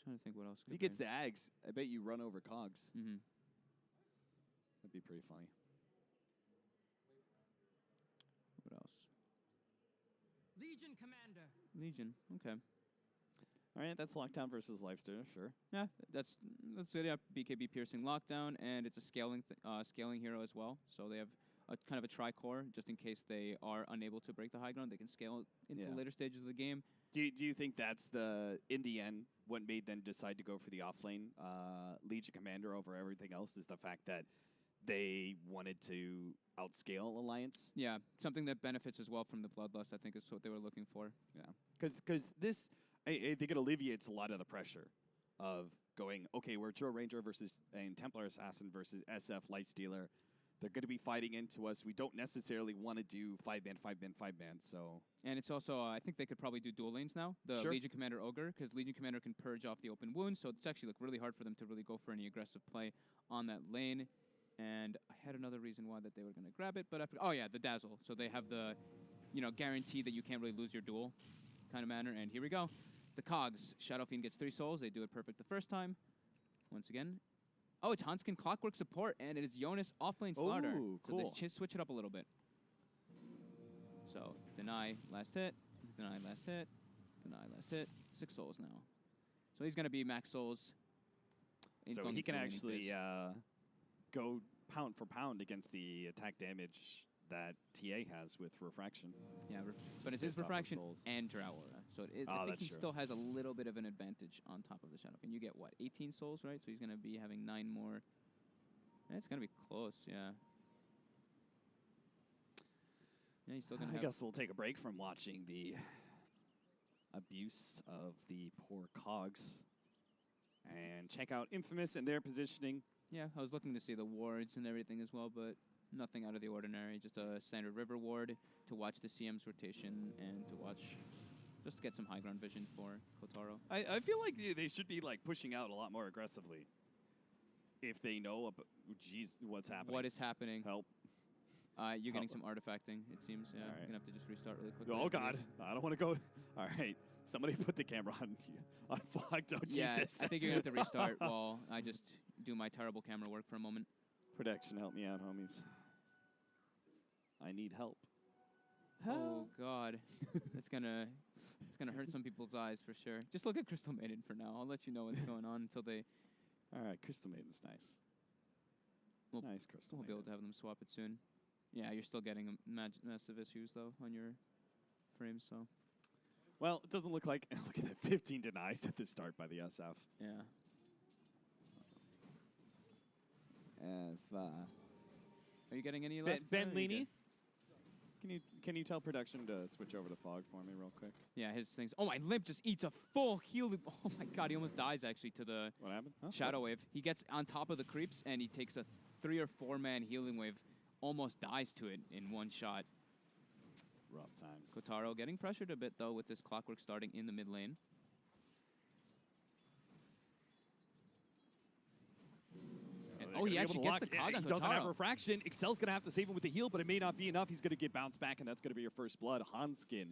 Trying to think what else. if he gets the Ags, I bet you run over Cogs. Mm-hmm. That'd be pretty funny. What else? Legion Commander. Legion. Okay. All right, that's lockdown versus Lifestealer, sure. Yeah, that's good. Yeah, BKB piercing lockdown, and it's a scaling hero as well. So they have a kind of a tri-core just in case they are unable to break the high ground. They can scale into the later stages of the game. Do you think that's in the end, what made them decide to go for the offlane Legion Commander over everything else is the fact that they wanted to outscale Alliance? Yeah, something that benefits as well from the Bloodlust, I think, is what they were looking for. Yeah, because this, I think it alleviates a lot of the pressure of going, okay, we're Joe Ranger and Templar Assassin versus SF Lifestealer. They're going to be fighting into us. We don't necessarily want to do 5-man, so... And it's also, I think they could probably do dual lanes now. The Legion Commander Ogre, because Legion Commander can purge off the open wounds, so it's actually really hard for them to really go for any aggressive play on that lane. And I had another reason why that they were going to grab it, but I forgot. Oh yeah, the Dazzle. So they have the, guarantee that you can't really lose your duel kind of manner. And here we go. The Cogs. Shadow Fiend gets 3 souls. They do it perfect the first time. Once again. Oh, it's Hanskin Clockwork support, and it is Jonas offlane Slaughter. Ooh, cool. So they switch it up a little bit. So deny last hit, deny last hit, deny last hit. 6 souls now. So he's going to be max souls. So he can actually go pound for pound against the attack damage that TA has with Refraction. Yeah, but it based is off of Refraction souls. and Drow Aura. So I think that's he true. still has a little bit of an advantage on top of the Shadow Fiend. You get, what, 18 souls, right? So he's going to be having 9 more. It's going to be close, yeah. Yeah, he's still going to I have... guess we'll take a break from watching the abuse of the poor Cogs and check out Infamous and their positioning. Yeah, I was looking to see the wards and everything as well, but nothing out of the ordinary. Just a standard river ward to watch the CM's rotation and to watch, just to get some high ground vision for Kotaro. I feel like they should be pushing out a lot more aggressively if they know about, geez, what's happening. What is happening? Help. You're getting some artifacting, it seems. Yeah, All right. you're going to have to just restart really quickly. Oh, God. I don't want to go. All right. Somebody put the camera on Fogged. Oh, Yeah, Jesus. I think you're going to have to restart while I just do my terrible camera work for a moment. Production, help me out, homies. I need help. Oh God, it's gonna hurt some people's eyes for sure. Just look at Crystal Maiden for now. I'll let you know what's going on until they. All right, Crystal Maiden's nice. Nice Crystal We'll be Maiden. able to have them swap it soon. Yeah, you're still getting massive issues though on your frames. So. Well, it doesn't look like. Look at that, 15 denies at the start by the SF. Yeah. Are you getting any left? Ben Or are you Leany, good? can you tell production to switch over to Fog for me real quick? Yeah, his things. Oh, my limp just eats a full heal loop. Oh my God, he almost dies actually to the What happened? Huh? Shadow Wave. He gets on top of the creeps and he takes a 3 or 4 man healing wave. Almost dies to it in one shot. Rough times. Kotaro getting pressured a bit though with this Clockwork starting in the mid lane. And, oh, he actually gets the Cog on He doesn't have Kotaro. Refraction. Excel's going to have to save him with the heal, but it may not be enough. He's going to get bounced back, and that's going to be your first blood. Hanskin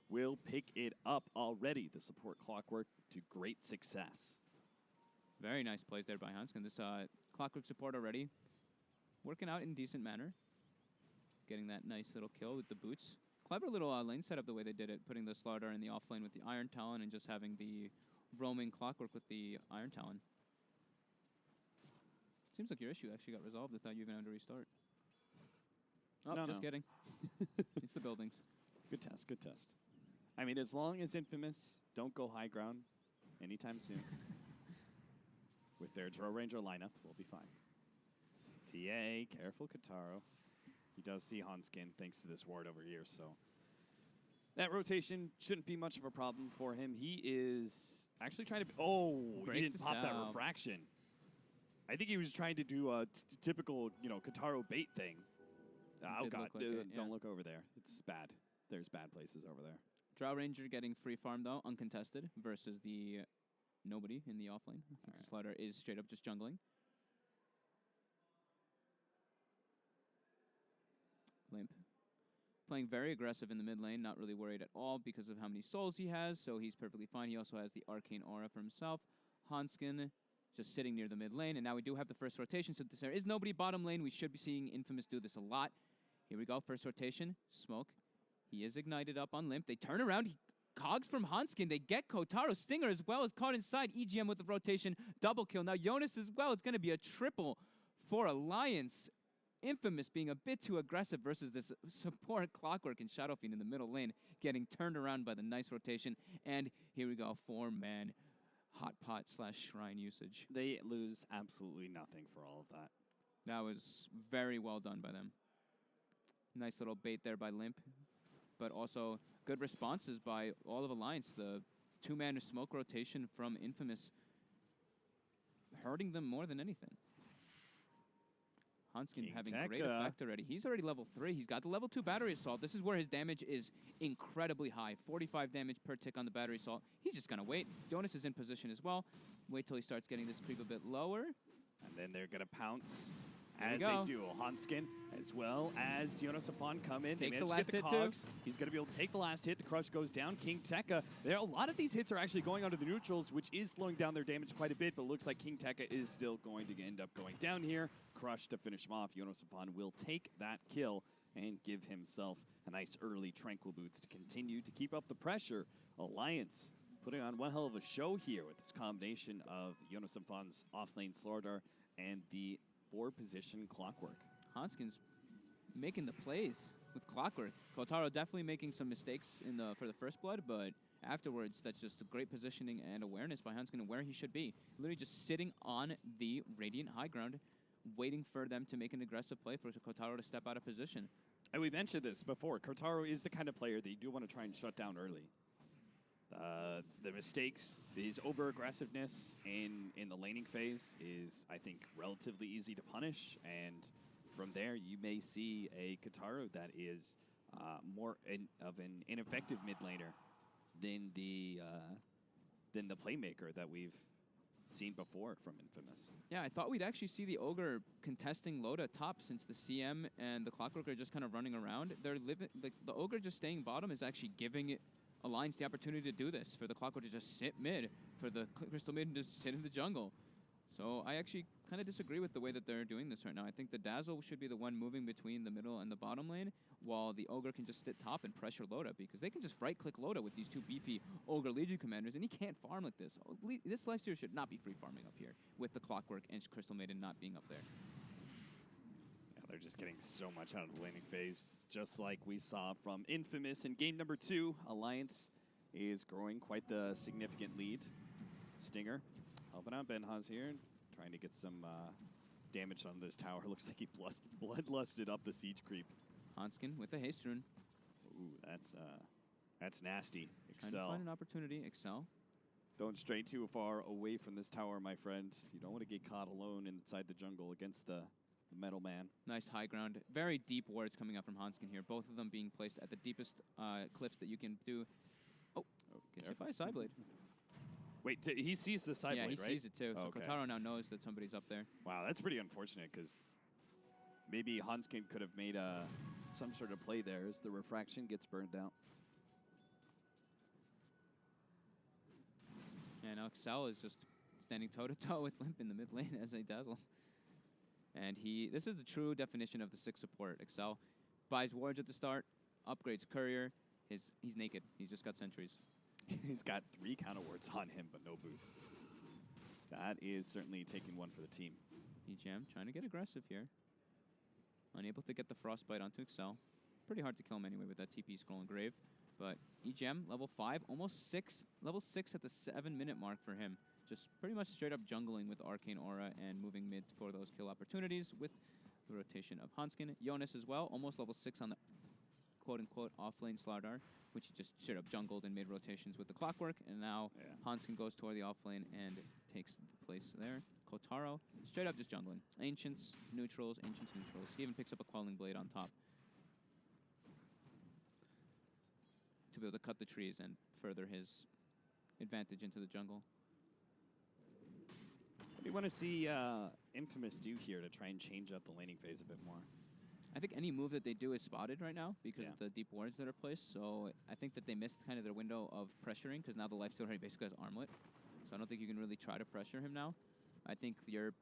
will pick it up already. The support Clockwork to great success. Very nice plays there by Hanskin. This Clockwork support already working out in decent manner. Getting that nice little kill with the boots. Clever little lane setup the way they did it, putting the Slaughter in the offlane with the Iron Talon and just having the roaming Clockwork with the Iron Talon. Seems like your issue actually got resolved without you even having to restart. Oh, No, just no. kidding. It's the buildings. Good test, good test. I mean, as long as Infamous don't go high ground anytime soon, with their Drow Ranger lineup, we'll be fine. TA, careful Kotaro. He does see Hanskin thanks to this ward over here, so that rotation shouldn't be much of a problem for him. He is actually trying to... Oh, he Breaks didn't the pop that salve. Refraction. I think he was trying to do a typical, Kotaro bait thing. Oh, did God, look like it, yeah. don't look over there. It's bad. There's bad places over there. Drow Ranger getting free farm, though, uncontested, versus the nobody in the offlane. The Slaughter is straight up just jungling. Limp playing very aggressive in the mid lane, not really worried at all because of how many souls he has, so he's perfectly fine. He also has the Arcane Aura for himself. Hanskin just sitting near the mid lane, and now we do have the first rotation, so there is nobody bottom lane. We should be seeing Infamous do this a lot. Here we go, first rotation, Smoke. He is ignited up on Limp. They turn around, Cogs from Hanskin. They get Kotaro. Stinger as well is caught inside. EGM with the rotation, double kill. Now Jonas as well. It's going to be a triple for Alliance. Infamous being a bit too aggressive versus this support Clockwork and Shadowfiend in the middle lane, getting turned around by the nice rotation. And here we go, 4-man hot pot / shrine usage. They lose absolutely nothing for all of that. That was very well done by them. Nice little bait there by Limp, but also good responses by all of Alliance. The 2-man smoke rotation from Infamous hurting them more than anything. Hanskin having great effect already. He's already level 3. He's got the level 2 battery assault. This is where his damage is incredibly high. 45 damage per tick on the battery assault. He's just going to wait. Jonas is in position as well. Wait till he starts getting this creep a bit lower. And then they're going to pounce as they do. Hanskin as well as Jonas Upon come in. Takes they the last to get hit the Cogs. too. He's going to be able to take the last hit. The crush goes down. King Tekka. A lot of these hits are actually going onto the neutrals, which is slowing down their damage quite a bit, but looks like King Tekka is still going to end up going down here. Crush to finish him off. Jonas Upon will take that kill and give himself a nice early Tranquil Boots to continue to keep up the pressure. Alliance putting on one hell of a show here with this combination of Jonas Upon's offlane Slardar and the 4-position Clockwork. Hanskin's making the plays with Clockwork. Kotaro definitely making some mistakes for the first blood, but afterwards, that's just a great positioning and awareness by Hanskin and where he should be. Literally just sitting on the Radiant high ground, waiting for them to make an aggressive play for Kotaro to step out of position. And we mentioned this before. Kotaro is the kind of player that you do want to try and shut down early. The mistakes, his over-aggressiveness in the laning phase is, I think, relatively easy to punish. And from there, you may see a Kotaro that is more of an ineffective mid laner than the playmaker that we've seen before from Infamous. Yeah, I thought we'd actually see the Ogre contesting Loda top since the CM and the Clockwork are just kind of running around. They're the Ogre just staying bottom is actually giving Alliance the opportunity to do this, for the Clockwork to just sit mid, for the Crystal Maiden to sit in the jungle. So I actually kind of disagree with the way that they're doing this right now. I think the Dazzle should be the one moving between the middle and the bottom lane, while the Ogre can just sit top and pressure Loda, because they can just right-click Loda with these 2 beefy Ogre Legion commanders, and he can't farm like this. This Lifesteal should not be free farming up here, with the Clockwork and Crystal Maiden not being up there. Yeah, they're just getting so much out of the laning phase, just like we saw from Infamous in game number 2. Alliance is growing quite the significant lead. Stinger helping out Benhaz here, trying to get some damage on this tower. Looks like he bloodlusted up the siege creep. Hanskin with a haste rune. Ooh, that's nasty. Trying to find an opportunity. Excel. Don't stray too far away from this tower, my friend. You don't want to get caught alone inside the jungle against the metal man. Nice high ground. Very deep wards coming out from Hanskin here. Both of them being placed at the deepest cliffs that you can do. Oh, gets hit by a Sideblade. Wait, he sees the Sideblade, yeah, he right? sees it too. So okay. Kotaro now knows that somebody's up there. Wow, that's pretty unfortunate, because maybe Hanskin could have made some sort of play there as the refraction gets burned out. And now Excel is just standing toe-to-toe with Limp in the mid lane as a Dazzle. And this is the true definition of the 6 support. Excel buys wards at the start, upgrades Courier. He's naked. He's just got sentries. He's got 3 counter wards on him, but no boots. That is certainly taking one for the team. EGM trying to get aggressive here. Unable to get the Frostbite onto Excel. Pretty hard to kill him anyway with that TP Scroll and Grave. But EGM, level 5, almost 6, level 6 at the 7-minute mark for him. Just pretty much straight up jungling with Arcane Aura and moving mid for those kill opportunities with the rotation of Hanskin. Jonas as well, almost level 6 on the quote-unquote off-lane Slardar, which he just straight up jungled in mid-rotations with the Clockwork, and now Hanskin goes toward the off-lane and takes the place there. Kotaro, straight up just jungling. Ancients, neutrals, Ancients, neutrals. He even picks up a Quelling Blade on top to be able to cut the trees and further his advantage into the jungle. What do you want to see Infamous do here to try and change up the laning phase a bit more? I think any move that they do is spotted right now because Yeah. of the deep wards that are placed. So I think that they missed kind of their window of pressuring because now the lifestealer basically has armlet. So I don't think you can really try to pressure him now. I think your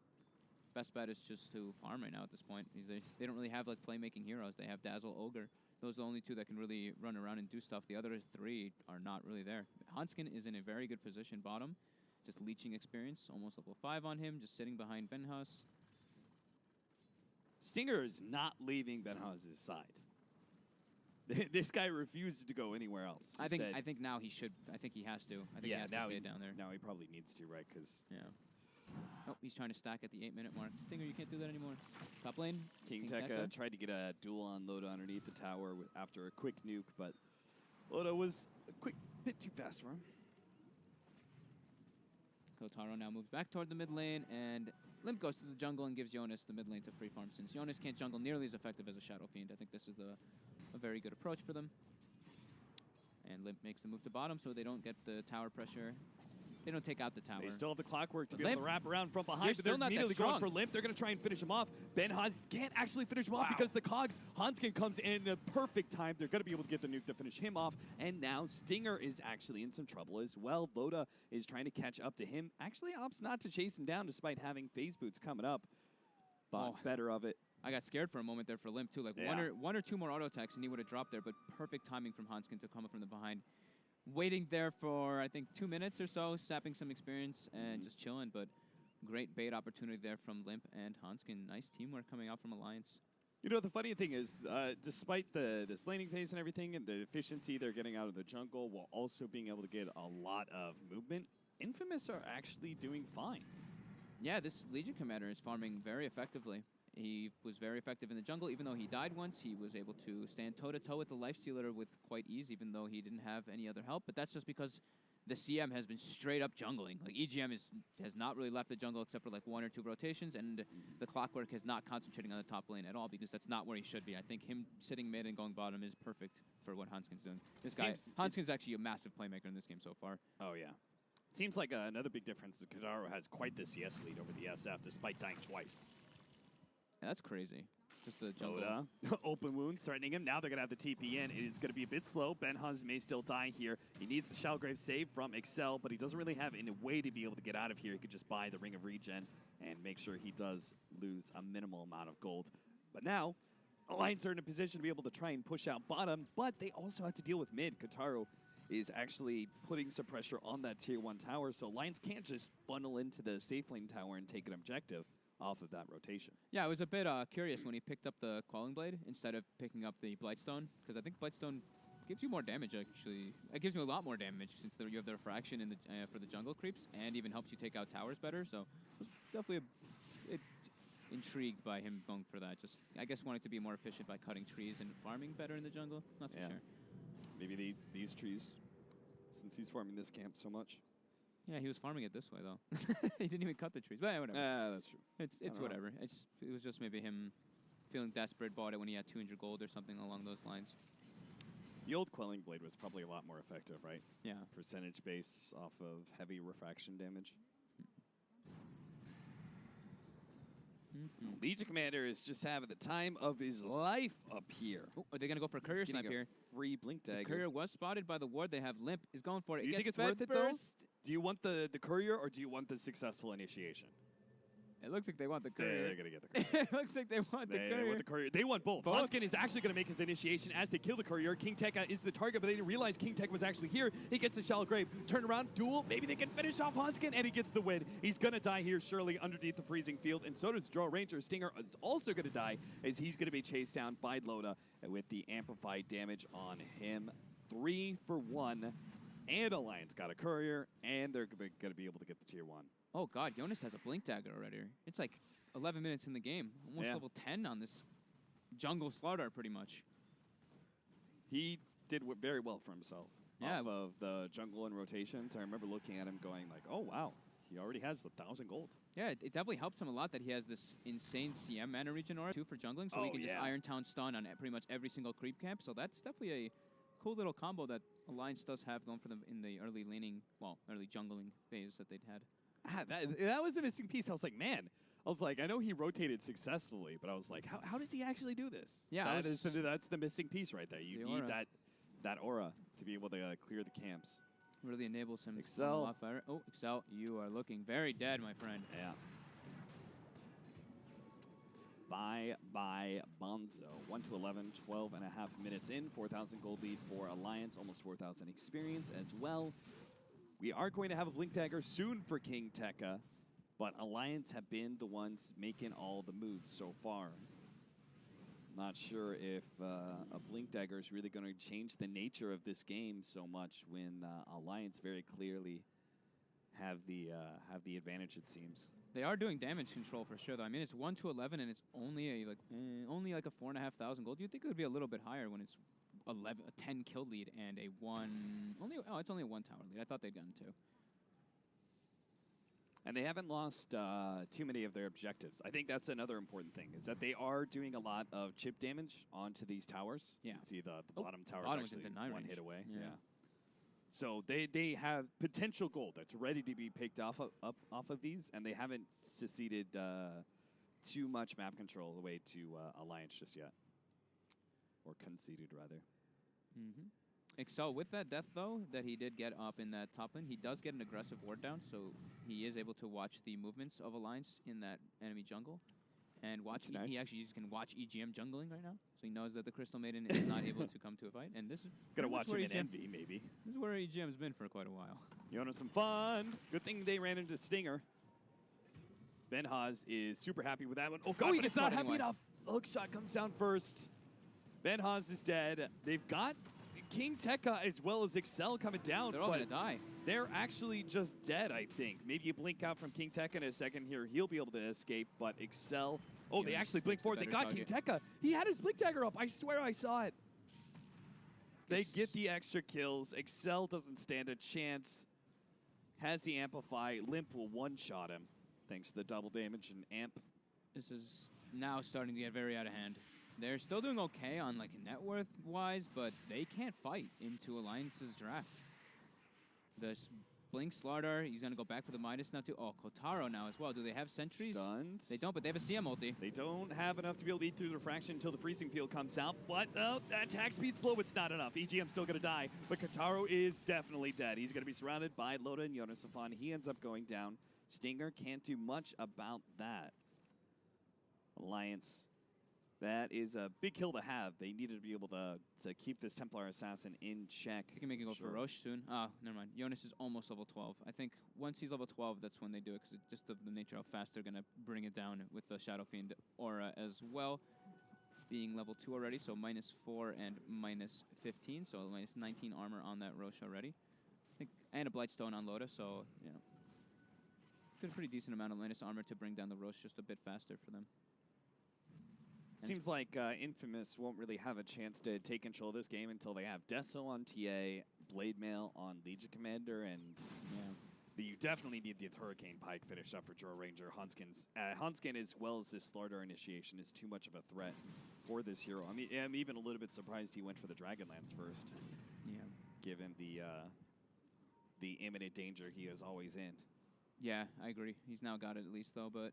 best bet is just to farm right now at this point. They don't really have like playmaking heroes. They have Dazzle, Ogre. Those are the only two that can really run around and do stuff. The other three are not really there. Hanskin is in a very good position bottom. Just leeching experience, almost level 5 on him, just sitting behind Benhas. Stinger is not leaving Benhaz's side. This guy refuses to go anywhere else. I think now he should. I think he has to. I think he has to stay down there. Now he probably needs to, right? Because yeah. Oh, he's trying to stack at the 8-minute mark. Stinger, you can't do that anymore. Top lane. King Tekka tried to get a duel on Loda underneath the tower after a quick nuke, but Loda was a bit too fast for him. Kotaro now moves back toward the mid lane, and Limp goes to the jungle and gives Jonas the mid lane to free farm. Since Jonas can't jungle nearly as effective as a Shadow Fiend, I think this is a very good approach for them. And Limp makes the move to bottom so they don't get the tower pressure. They don't take out the tower. They still have the clockwork to be Limp, able to wrap around from behind, you're but they're still not that immediately going strong. for Limp. They're going to try and finish him off. Benhaz can't actually finish him off because the Cogs, Hanskin comes in a perfect time. They're going to be able to get the nuke to finish him off, and now Stinger is actually in some trouble as well. Loda is trying to catch up to him. Actually opts not to chase him down despite having phase boots coming up. Thought better of it. I got scared for a moment there for Limp, too. Like one or two more auto attacks, and he would have dropped there, but perfect timing from Hanskin to come up from the behind. Waiting there for, I think, 2 minutes or so, sapping some experience and just chilling, but great bait opportunity there from Limp and Hanskin. Nice teamwork coming out from Alliance. You know, the funny thing is, despite this laning phase and everything and the efficiency they're getting out of the jungle while also being able to get a lot of movement, Infamous are actually doing fine. Yeah, this Legion Commander is farming very effectively. He was very effective in the jungle. Even though he died once, he was able to stand toe-to-toe with the Lifestealer with quite ease, even though he didn't have any other help. But that's just because the CM has been straight up jungling. Like, EGM has not really left the jungle except for like 1 or 2 rotations, and the Clockwork is not concentrating on the top lane at all because that's not where he should be. I think him sitting mid and going bottom is perfect for what Hanskin's doing. This guy, Hanskin's actually a massive playmaker in this game so far. Oh, yeah. Seems like another big difference is Kotaro has quite the CS lead over the SF despite dying twice. Yeah, that's crazy. Just the jungle. Loda, open wounds threatening him. Now they're going to have the TP in. It is going to be a bit slow. Benhaz may still die here. He needs the Shellgrave save from Excel, but he doesn't really have any way to be able to get out of here. He could just buy the Ring of Regen and make sure he does lose a minimal amount of gold. But now, Alliance are in a position to be able to try and push out bottom, but they also have to deal with mid. Kotaro is actually putting some pressure on that Tier 1 tower, so Alliance can't just funnel into the safe lane tower and take an objective off of that rotation. Yeah, I was a bit curious when he picked up the Quelling Blade instead of picking up the Blightstone, because I think Blightstone gives you more damage, actually. It gives you a lot more damage since you have the refraction in the, for the jungle creeps, and even helps you take out towers better, so I was definitely intrigued by him going for that. Just, I guess, wanting to be more efficient by cutting trees and farming better in the jungle. Not too sure. Maybe these trees, since he's farming this camp so much. Yeah, he was farming it this way, though. He didn't even cut the trees. But yeah, whatever. That's true. It's whatever. It was just maybe him feeling desperate, bought it when he had 200 gold or something along those lines. The old Quelling Blade was probably a lot more effective, right? Yeah. Percentage base off of heavy refraction damage. Legion Commander is just having the time of his life up here. Oh, are they going to go for a Courier Snipe here? Free Blink Dagger. The Courier was spotted by the ward. They have Limp. Is going for it. Do you think it's worth it, though? Do you want the Courier or do you want the successful initiation? It looks like they want the Courier. They're going to get the Courier. It looks like they want the Courier. They want the Courier. They want both. Hanskin is actually going to make his initiation as they kill the Courier. King Tekka is the target, but they didn't realize King Tekka was actually here. He gets the Shallow Grave. Turn around, duel. Maybe they can finish off Hanskin, and he gets the win. He's going to die here, surely, underneath the freezing field, and so does Draw Ranger. Stinger is also going to die, as he's going to be chased down by Loda with the amplified damage on him. 3 for 1, and Alliance got a Courier, and they're going to be able to get the Tier 1. Oh, God. Jonas has a Blink Dagger already. It's like 11 minutes in the game. Almost level 10 on this jungle slaughter, pretty much. He did very well for himself off of the jungle and rotations. I remember looking at him going like, oh, wow. He already has 1,000 gold. Yeah, it definitely helps him a lot that he has this insane CM mana regen aura, too, for jungling, so he can just Iron Town stun on pretty much every single creep camp. So that's definitely a cool little combo that Alliance does have going for them in the early laning, well, early jungling phase that they'd had. That was a missing piece. I was like, man, I was like, I know he rotated successfully, but I was like, how does he actually do this? Yeah, that's the missing piece right there. You The need aura. that aura to be able to clear the camps. Really enables him Excel. to fire. Oh, Excel, you are looking very dead, my friend. Yeah. Bye Bonzo. 1-11, 12.5 minutes in. 4,000 gold lead for Alliance, almost 4,000 experience as well. We are going to have a Blink Dagger soon for King Tekka, but Alliance have been the ones making all the moves so far. Not sure if a Blink Dagger is really going to change the nature of this game so much when Alliance very clearly have the advantage, it seems. They are doing damage control for sure, though. I mean, it's 1-11, and it's only only like a 4,500 gold. You'd think it would be a little bit higher when it's a 10 kill lead and a it's only a 1 tower lead. I thought they'd gotten 2. And they haven't lost too many of their objectives. I think that's another important thing, is that they are doing a lot of chip damage onto these towers. Yeah. You can see the bottom tower bottom is was actually in deny one range. hit away. Yeah. So they have potential gold that's ready to be picked off of these, and they haven't seceded too much map control away to Alliance just yet. Or conceded, rather. Mm-hmm. Excel, with that death, though, that he did get up in that top lane, he does get an aggressive ward down, so he is able to watch the movements of Alliance in that enemy jungle. And watch. Nice. He actually just can watch EGM jungling right now, so he knows that the Crystal Maiden is not able to come to a fight. And this is Gonna pretty watch much where him in EGM Envy, maybe. This is where EGM's been for quite a while. You want some fun? Good thing they ran into Stinger. Ben Haas is super happy with that one. Oh, God, he but gets it's not caught happy anyway. enough. Hook shot comes down first. Ben Haas is dead. They've got King Tekka as well as Excel coming down. They're all going to die. They're actually just dead, I think. Maybe you blink out from King Tekka in a second here. He'll be able to escape, but Excel... Oh, they actually blink forward. They got King Tekka. He had his Blink Dagger up. I swear I saw it. They get the extra kills. Excel doesn't stand a chance. Has the Amplify. Limp will one-shot him, thanks to the double damage and Amp. This is now starting to get very out of hand. They're still doing okay on like net worth wise, but they can't fight into Alliance's draft. The Blink Slardar, he's gonna go back for the Midas now too. Oh, Kotaro now as well. Do they have sentries? Stunned. They don't, but they have a CM ulti. They don't have enough to be able to eat through the refraction until the freezing field comes out, but that attack speed slow, it's not enough. EGM's still gonna die, but Kotaro is definitely dead. He's gonna be surrounded by Loda and Jonas Safan. He ends up going down. Stinger can't do much about that. Alliance, that is a big kill to have. They needed to be able to keep this Templar Assassin in check. He can make it go for Roche soon. Oh, never mind. Jonas is almost level 12. I think once he's level 12, that's when they do it, because just of the nature of how fast they're going to bring it down with the Shadow Fiend aura as well. Being level 2 already, so -4 and -15, so -19 armor on that Roche already. I think, and a Blightstone on Loda, so, you know. Got a pretty decent amount of minus armor to bring down the Roche just a bit faster for them. Seems like Infamous won't really have a chance to take control of this game until they have Deso on TA, Blade Mail on Legion Commander, and you definitely need the Hurricane Pike finished up for Jor Ranger. Hunskin, as well as this Slardar initiation, is too much of a threat for this hero. I mean, I'm even a little bit surprised he went for the Dragonlance first. Yeah. Given the imminent danger he is always in. Yeah, I agree. He's now got it at least, though, but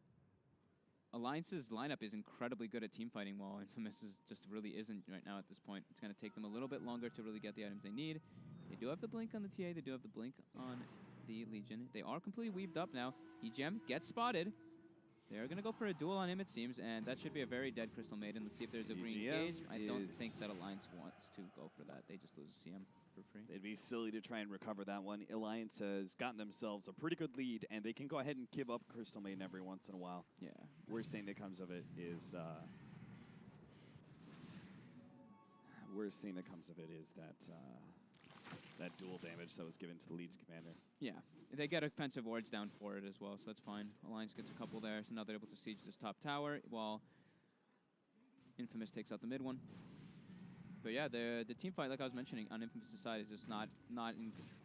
Alliance's lineup is incredibly good at team fighting, while Infamous just really isn't right now at this point. It's going to take them a little bit longer to really get the items they need. They do have the blink on the TA. They do have the blink on the Legion. They are completely weaved up now. EGM gets spotted. They're going to go for a duel on him, it seems, and that should be a very dead Crystal Maiden. Let's see if there's a re-engage. I don't think that Alliance wants to go for that. They just lose CM for free. It'd be silly to try and recover that one. Alliance has gotten themselves a pretty good lead, and they can go ahead and give up Crystal Maiden every once in a while. Yeah. Worst thing that comes of it is that dual damage that was given to the Legion Commander. Yeah, they get offensive wards down for it as well, so that's fine. Alliance gets a couple there, so now they're able to siege this top tower, while Infamous takes out the mid one. But yeah, the team fight, like I was mentioning, on Infamous' side is just not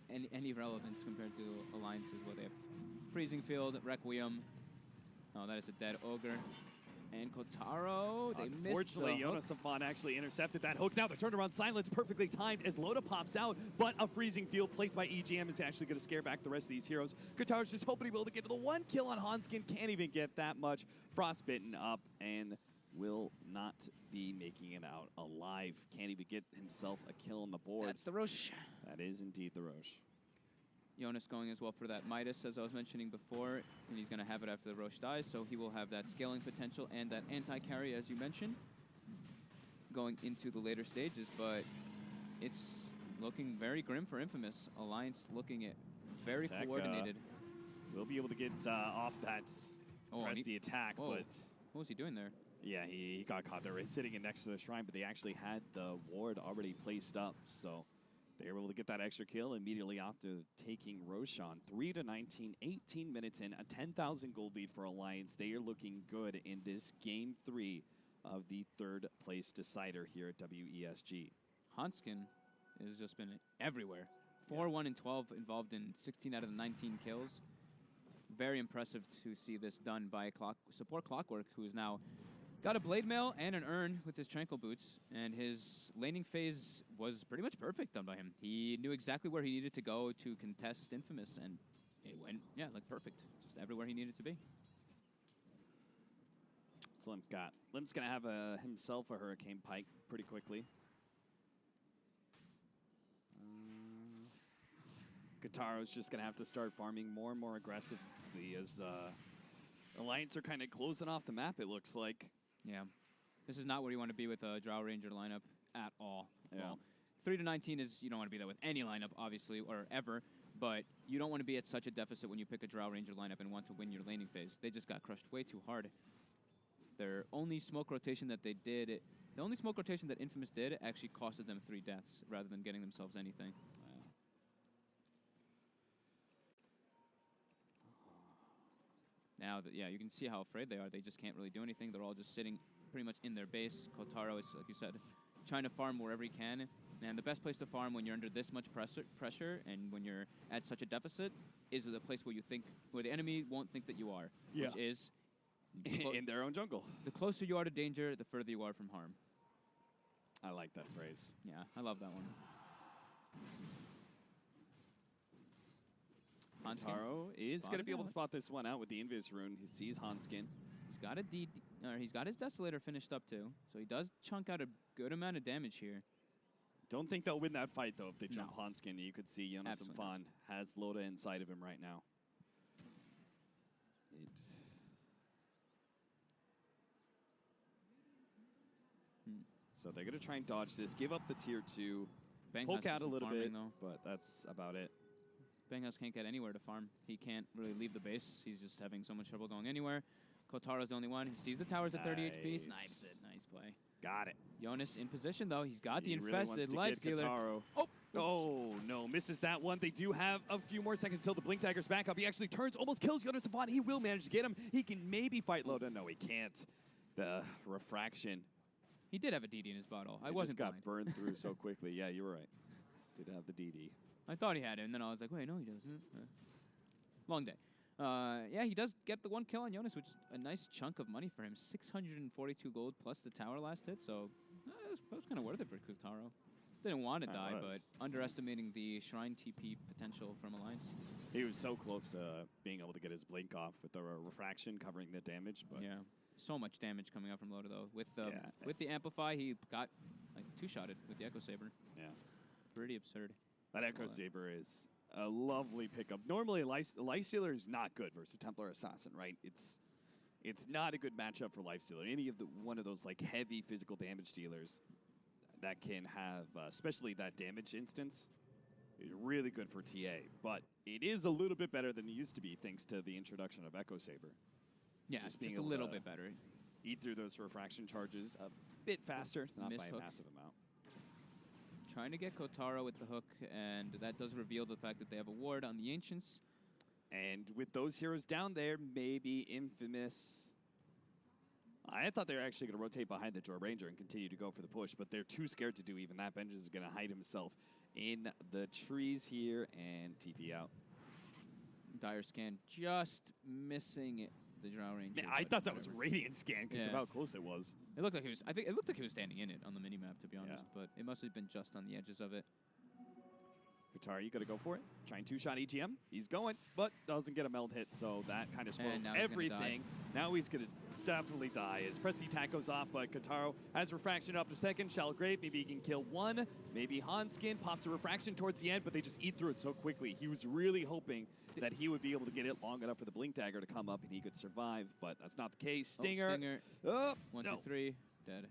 in any relevance compared to Alliance's, where they have Freezing Field, Requiem. Oh, that is a dead Ogre. And Kotaro, they missed the Unfortunately, hook. Jonas Safon actually intercepted that hook. Now the turnaround silence perfectly timed as Loda pops out, but a freezing field placed by EGM is actually going to scare back the rest of these heroes. Kotaro's just hoping to be able to get to the one kill on Hanskin. Can't even get that much. Frostbitten up and will not be making it out alive. Can't even get himself a kill on the board. That's the Roche. That is indeed the Roche. Jonas going as well for that Midas, as I was mentioning before, and he's going to have it after the Roche dies, so he will have that scaling potential and that anti-carry, as you mentioned, going into the later stages, but it's looking very grim for Infamous. Alliance looking at very Tech, coordinated. We'll be able to get off that press the attack, whoa. but What was he doing there? yeah, he got caught there. He's sitting in next to the shrine, but they actually had the ward already placed up, so they were able to get that extra kill immediately after taking Roshan. 3-19, 18 minutes in, a 10,000 gold lead for Alliance. They are looking good in this Game 3 of the third place decider here at WESG. Hanskin has just been everywhere. 4-1 and 12 involved in 16 out of the 19 kills. Very impressive to see this done by support Clockwork, who is now got a blade mail and an urn with his tranquil boots, and his laning phase was pretty much perfect done by him. He knew exactly where he needed to go to contest Infamous, and it went, yeah, like perfect. Just everywhere he needed to be. What's Limp got? Limp's going to have himself a Hurricane Pike pretty quickly. Kataro's just going to have to start farming more and more aggressively as Alliance are kind of closing off the map, it looks like. Yeah. This is not where you want to be with a Drow Ranger lineup at all. Yeah. Well, 3-19 is, you don't want to be there with any lineup, obviously, or ever, but you don't want to be at such a deficit when you pick a Drow Ranger lineup and want to win your laning phase. They just got crushed way too hard. Their only smoke rotation that they did, the only smoke rotation that Infamous did actually costed them 3 deaths rather than getting themselves anything. Now, yeah, you can see how afraid they are. They just can't really do anything. They're all just sitting pretty much in their base. Kotaro is, like you said, trying to farm wherever he can. And the best place to farm when you're under this much pressure and when you're at such a deficit is the place where you think, where the enemy won't think that you are, which is in their own jungle. The closer you are to danger, the further you are from harm. I like that phrase. Yeah, I love that one. Kotaro is going to be able to spot this one out with the Invis rune. He sees Hanskin. He's got a he's got his Desolator finished up too, so he does chunk out a good amount of damage here. Don't think they'll win that fight though if they jump Hanskin. You could see Jonas Absolutely Fan has Loda inside of him right now. So they're going to try and dodge this, give up the tier 2, poke out a little bit, but that's about it. Banghouse can't get anywhere to farm. He can't really leave the base. He's just having so much trouble going anywhere. Kotaro's the only one. He sees the towers at 30 HP, snipes it. Nice play. Got it. Jonas in position, though. He's got the really infested life stealer. Oh! Oh, no. Misses that one. They do have a few more seconds until the Blink Dagger's back up. He actually turns, almost kills Jonas Savant. He will manage to get him. He can maybe fight Loda. No, he can't. The refraction. He did have a DD in his bottle. I wasn't just got burned through so quickly. Yeah, you were right. Did have the DD. I thought he had it, and then I was like, wait, no, he doesn't. Long day. Yeah, he does get the 1 kill on Jonas, which is a nice chunk of money for him. 642 gold plus the tower last hit, so that was kind of worth it for Kutaro. Didn't want to die, but underestimating the Shrine TP potential from Alliance. He was so close to being able to get his blink off with the refraction covering the damage. But yeah, so much damage coming out from Loda, though. With the Amplify, he got like 2-shotted with the Echo Saber. Yeah. Pretty absurd. That Echo Saber is a lovely pickup. Normally, Lifestealer is not good versus Templar Assassin, right? It's not a good matchup for Lifestealer. Any of one of those like heavy physical damage dealers that can have, especially that damage instance, is really good for TA. But it is a little bit better than it used to be thanks to the introduction of Echo Saber. Yeah, just a little bit better. Eat through those refraction charges a bit faster, not by a massive amount. Trying to get Kotaro with the hook, and that does reveal the fact that they have a ward on the Ancients. And with those heroes down there, maybe Infamous. I thought they were actually going to rotate behind the Drow Ranger and continue to go for the push, but they're too scared to do even that. Benji is going to hide himself in the trees here and TP out. Dire Scan just missing the Drow range. Man, or I what- thought that was whatever. radiant scan because of Yeah. how close it was. It looked like he was. I think it looked like he was standing in it on the minimap, to be honest. Yeah. But it must have been just on the edges of it. Qatar, you got to go for it. Trying two-shot EGM. He's going, but doesn't get a meld hit, so that kind of spoils now he's gonna everything. Now he's going to definitely die as Presty Tack goes off, but Kataro has Refraction up to second. Shallow Grave, maybe he can kill one. Maybe Hanskin pops a Refraction towards the end, but they just eat through it so quickly. He was really hoping that he would be able to get it long enough for the Blink Dagger to come up and he could survive, but that's not the case. Stinger. Oh, Stinger. Oh, 1, no. 2, 3. Dead.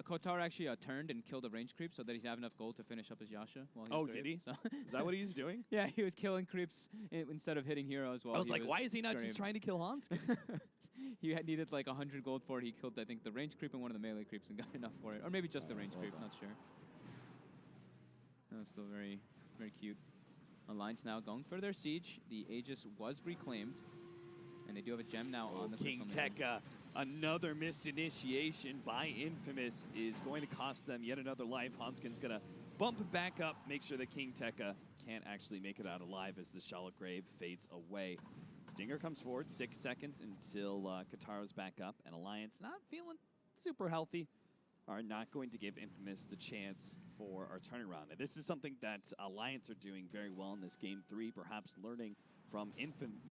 Kotar actually turned and killed a range creep so that he'd have enough gold to finish up his Yasha. While he was Oh, did he? So Is that what he's doing? yeah, he was killing creeps instead of hitting heroes. While I was he like, why is he not just Graved. trying to kill Hanskin? He had needed like 100 gold for it. He killed, I think, the range creep and one of the melee creeps and got enough for it. Or maybe just the range creep, not sure. That's still very, very cute. Alliance now going for their siege. The Aegis was reclaimed. And they do have a gem now on the King Crystal Maiden. Tekka, another missed initiation by Infamous is going to cost them yet another life. Hanskin's going to bump back up, make sure that King Tekka can't actually make it out alive as the Shallow Grave fades away. Stinger comes forward, 6 seconds until Kataro's back up, and Alliance, not feeling super healthy, are not going to give Infamous the chance for our turnaround. And this is something that Alliance are doing very well in this Game 3, perhaps learning from Infamous.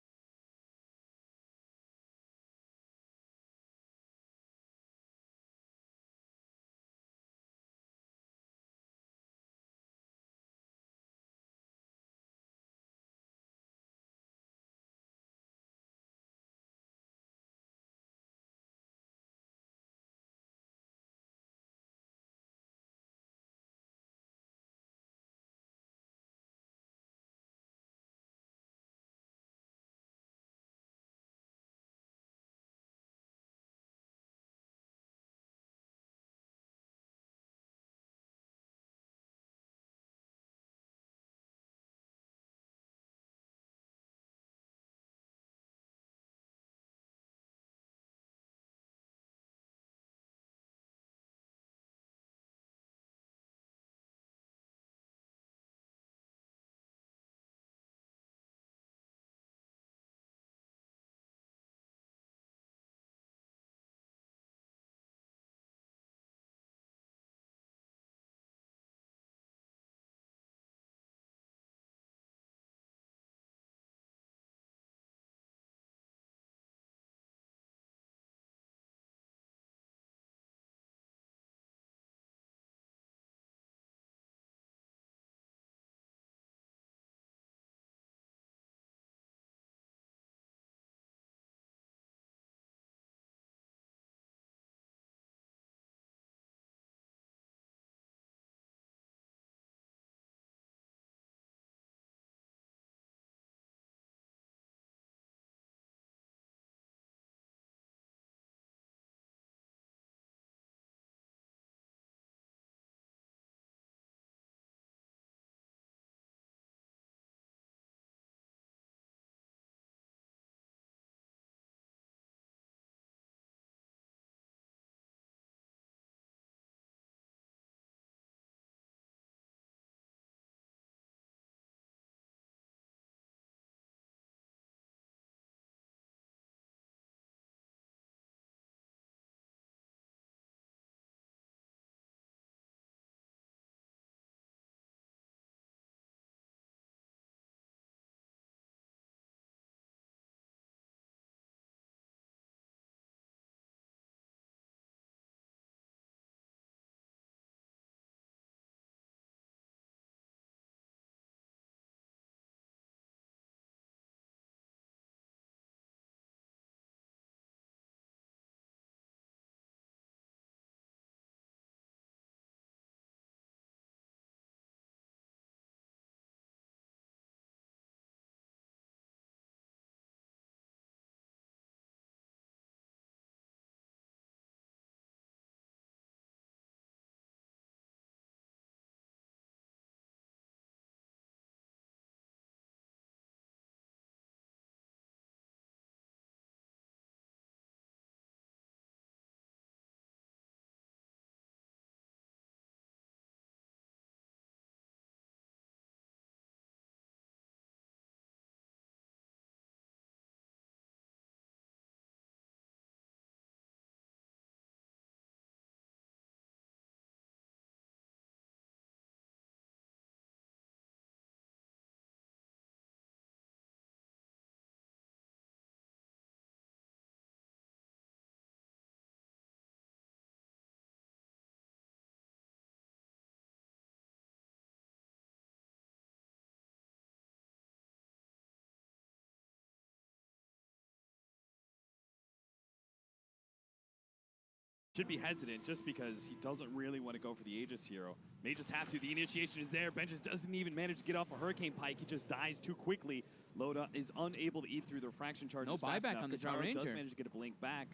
should be hesitant just because he doesn't really want to go for the Aegis hero. May just have to. The initiation is there. Ben just doesn't even manage to get off a Hurricane Pike. He just dies too quickly. Loda is unable to eat through the refraction charges No fast buyback enough. on the Drow Katara does Ranger. manage to get a blink back.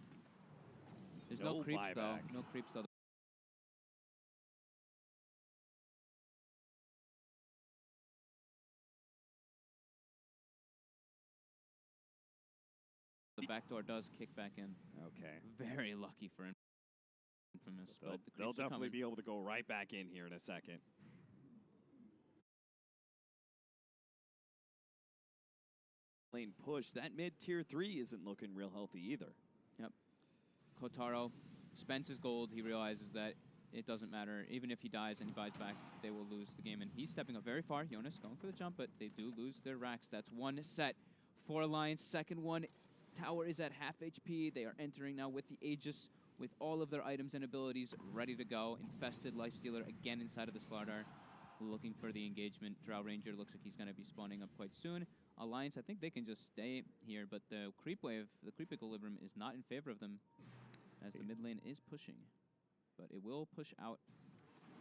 There's no creeps buyback. though. No creeps though. The backdoor does kick back in. Okay. Very lucky for Infamous, but the They'll creeps are definitely coming. be able to go right back in here in a second. Lane push. That mid tier 3 isn't looking real healthy either. Yep. Kotaro spends his gold. He realizes that it doesn't matter. Even if he dies and he buys back, they will lose the game. And he's stepping up very far. Jonas going for the jump, but they do lose their racks. That's one set for Alliance. Second one, tower is at half HP. They are entering now with the Aegis, with all of their items and abilities ready to go. Infested Lifestealer again inside of the Slardar, looking for the engagement. Drow Ranger looks like he's going to be spawning up quite soon. Alliance, I think they can just stay here, but the creep wave, the creep equilibrium is not in favor of them as the mid lane is pushing. But it will push out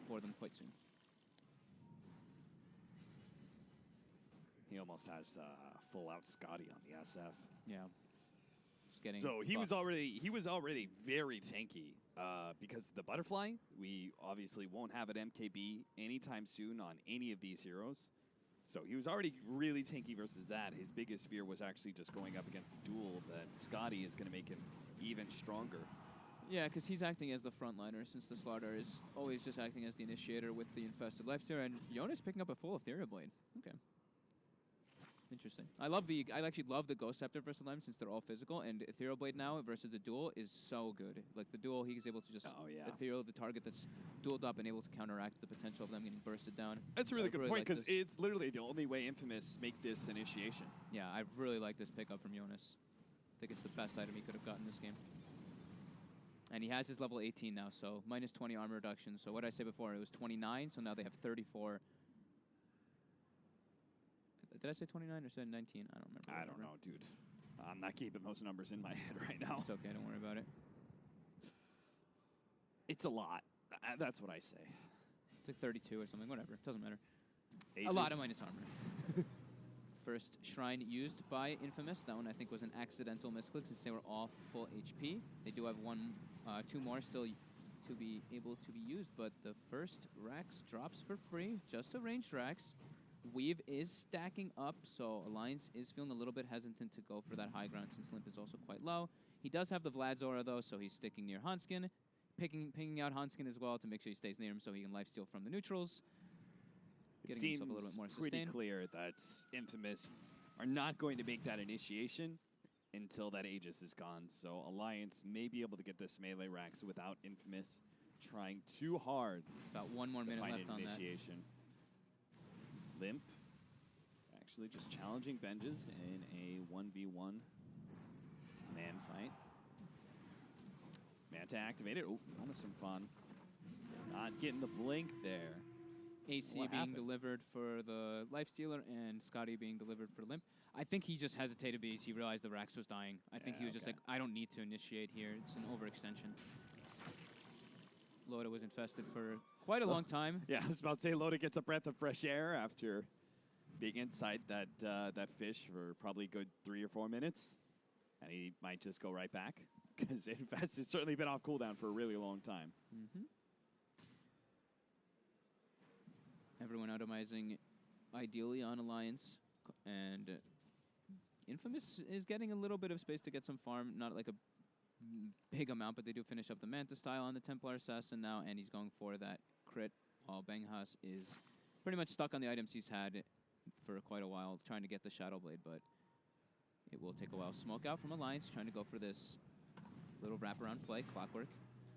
for them quite soon. He almost has full out Scotty on the SF. Yeah. Just getting So he was buffed. already very tanky because the butterfly. We obviously won't have an MKB anytime soon on any of these heroes. So he was already really tanky versus that. His biggest fear was actually just going up against the duel that Scotty is going to make him even stronger. Yeah, because he's acting as the frontliner since the Slardar is always just acting as the initiator with the infested Lifestealer, and Jonas picking up a full Ethereal Blade. Okay. Interesting. I actually love the Ghost Scepter versus them since they're all physical, and Ethereal Blade now versus the duel is so good. Like the duel, he's able to just ethereal the target that's dueled up and able to counteract the potential of them getting bursted down. That's a really good point like because this. it's literally the only way Infamous make this initiation. Yeah, I really like this pickup from Jonas. I think it's the best item he could have gotten this game. And he has his level 18 now, so minus 20 armor reduction. So what did I say before? It was 29, so now they have 34. Did I say 29 or said 19? I don't remember. I don't know, dude. I'm not keeping those numbers in my head right now. It's okay, don't worry about it. It's a lot. That's what I say. It's like 32 or something, whatever. Doesn't matter. Aegis. A lot of minus armor. First shrine used by Infamous. That one I think was an accidental misclick since they were all full HP. They do have two more still to be able to be used, but the first Rax drops for free, just a ranged Rax. Weave is stacking up, so Alliance is feeling a little bit hesitant to go for that high ground since Limp is also quite low. He does have the Vlad's aura though, so he's sticking near Hanskin, pinging out Hanskin as well to make sure he stays near him so he can lifesteal from the neutrals. It Getting himself a little bit more seems pretty sustain. clear that Infamous are not going to make that initiation until that Aegis is gone. So Alliance may be able to get this melee Rax without Infamous trying too hard. About 1 more to minute find left an on that. initiation. Limp actually just challenging Benjes in a 1v1 man fight. Manta activated. Oh, almost some fun. Not getting the blink there. AC What being happened? delivered for the Lifestealer and Scotty being delivered for Limp. I think he just hesitated because he realized the Rax was dying. I think he was just like, I don't need to initiate here. It's an overextension. Loda was infested for quite a long time. Yeah, I was about to say Loda gets a breath of fresh air after being inside that that fish for probably a good 3 or 4 minutes. And he might just go right back because Infest has certainly been off cooldown for a really long time. Mm-hmm. Everyone itemizing ideally on Alliance, and Infamous is getting a little bit of space to get some farm, not like a big amount, but they do finish up the Manta style on the Templar Assassin now, and he's going for that crit, while Benghas is pretty much stuck on the items he's had for quite a while, trying to get the Shadow Blade, but it will take a while. Smoke out from Alliance, trying to go for this little wraparound play, Clockwork.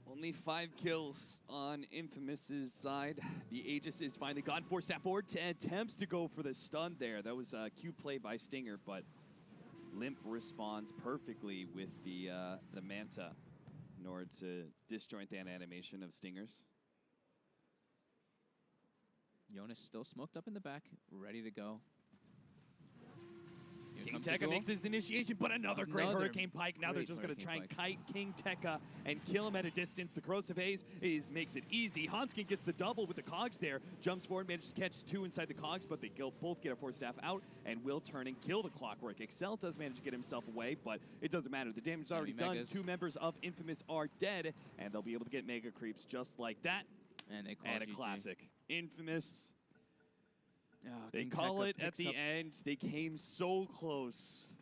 Only 5 kills on Infamous's side. The Aegis is finally gone for Safford. Attempts to go for the stun there. That was a cute play by Stinger, but Limp responds perfectly with the Manta in order to disjoint that animation of Stingers. Jonas still smoked up in the back, ready to go. Here's Here King comes the Tekka duel. makes his initiation, but another great Another Hurricane Pike. Now they're great just going to try and Hurricane kite King Tekka and kill him at a distance. The Corrosive Haze makes it easy. Hanskin gets the double with the cogs there. Jumps forward, manages to catch 2 inside the cogs, but they both get a Force Staff out and will turn and kill the Clockwork. Excel does manage to get himself away, but it doesn't matter. The damage is already done. Megas. 2 members of Infamous are dead, and they'll be able to get Mega Creeps just like that. And they call And a GG. classic. Infamous. Oh, They King call Tekka it at picks the up- end. They came so close.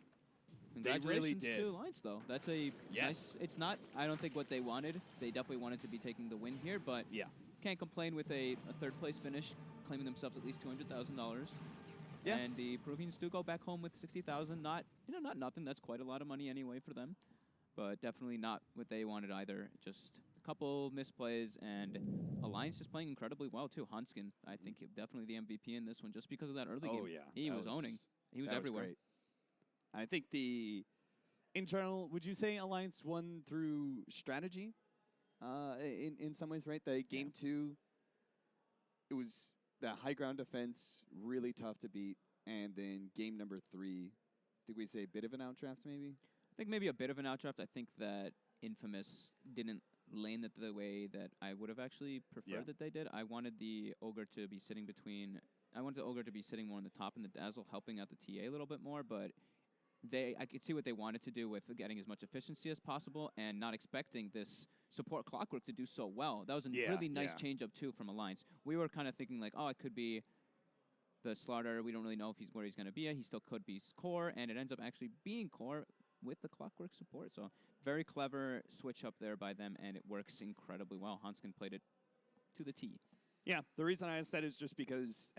Congratulations did. to Alliance, though. That's a Yes. nice, it's not, I don't think what they wanted. They definitely wanted to be taking the win here, but Yeah. can't complain with a third place finish, claiming themselves at least $200,000. Yeah. And the Peruvians do go back home with 60,000. Not, not nothing. That's quite a lot of money anyway for them, but definitely not what they wanted either. Just a couple misplays, and Alliance is playing incredibly well too. Hanskin, I think, definitely the MVP in this one, just because of that early game. Oh, yeah. He That was owning. He was that everywhere. great. I think the internal, would you say Alliance won through strategy in some ways, right? The game 2, it was the high ground defense, really tough to beat. And then game number 3, did we say a bit of an outdraft maybe? I think maybe a bit of an outdraft. I think that Infamous didn't lane it the way that I would have actually preferred that they did. I wanted the Ogre to be sitting between. I wanted the Ogre to be sitting more on the top and the Dazzle helping out the TA a little bit more, but I could see what they wanted to do with getting as much efficiency as possible and not expecting this support Clockwork to do so well. That was a really nice change up too from Alliance. We were kind of thinking like, oh, it could be the Slaughter. We don't really know if where he's going to be at. He still could be core, and it ends up actually being core with the Clockwork support. So very clever switch up there by them, and it works incredibly well. Hanskin played it to the T. Yeah, the reason I asked that is just because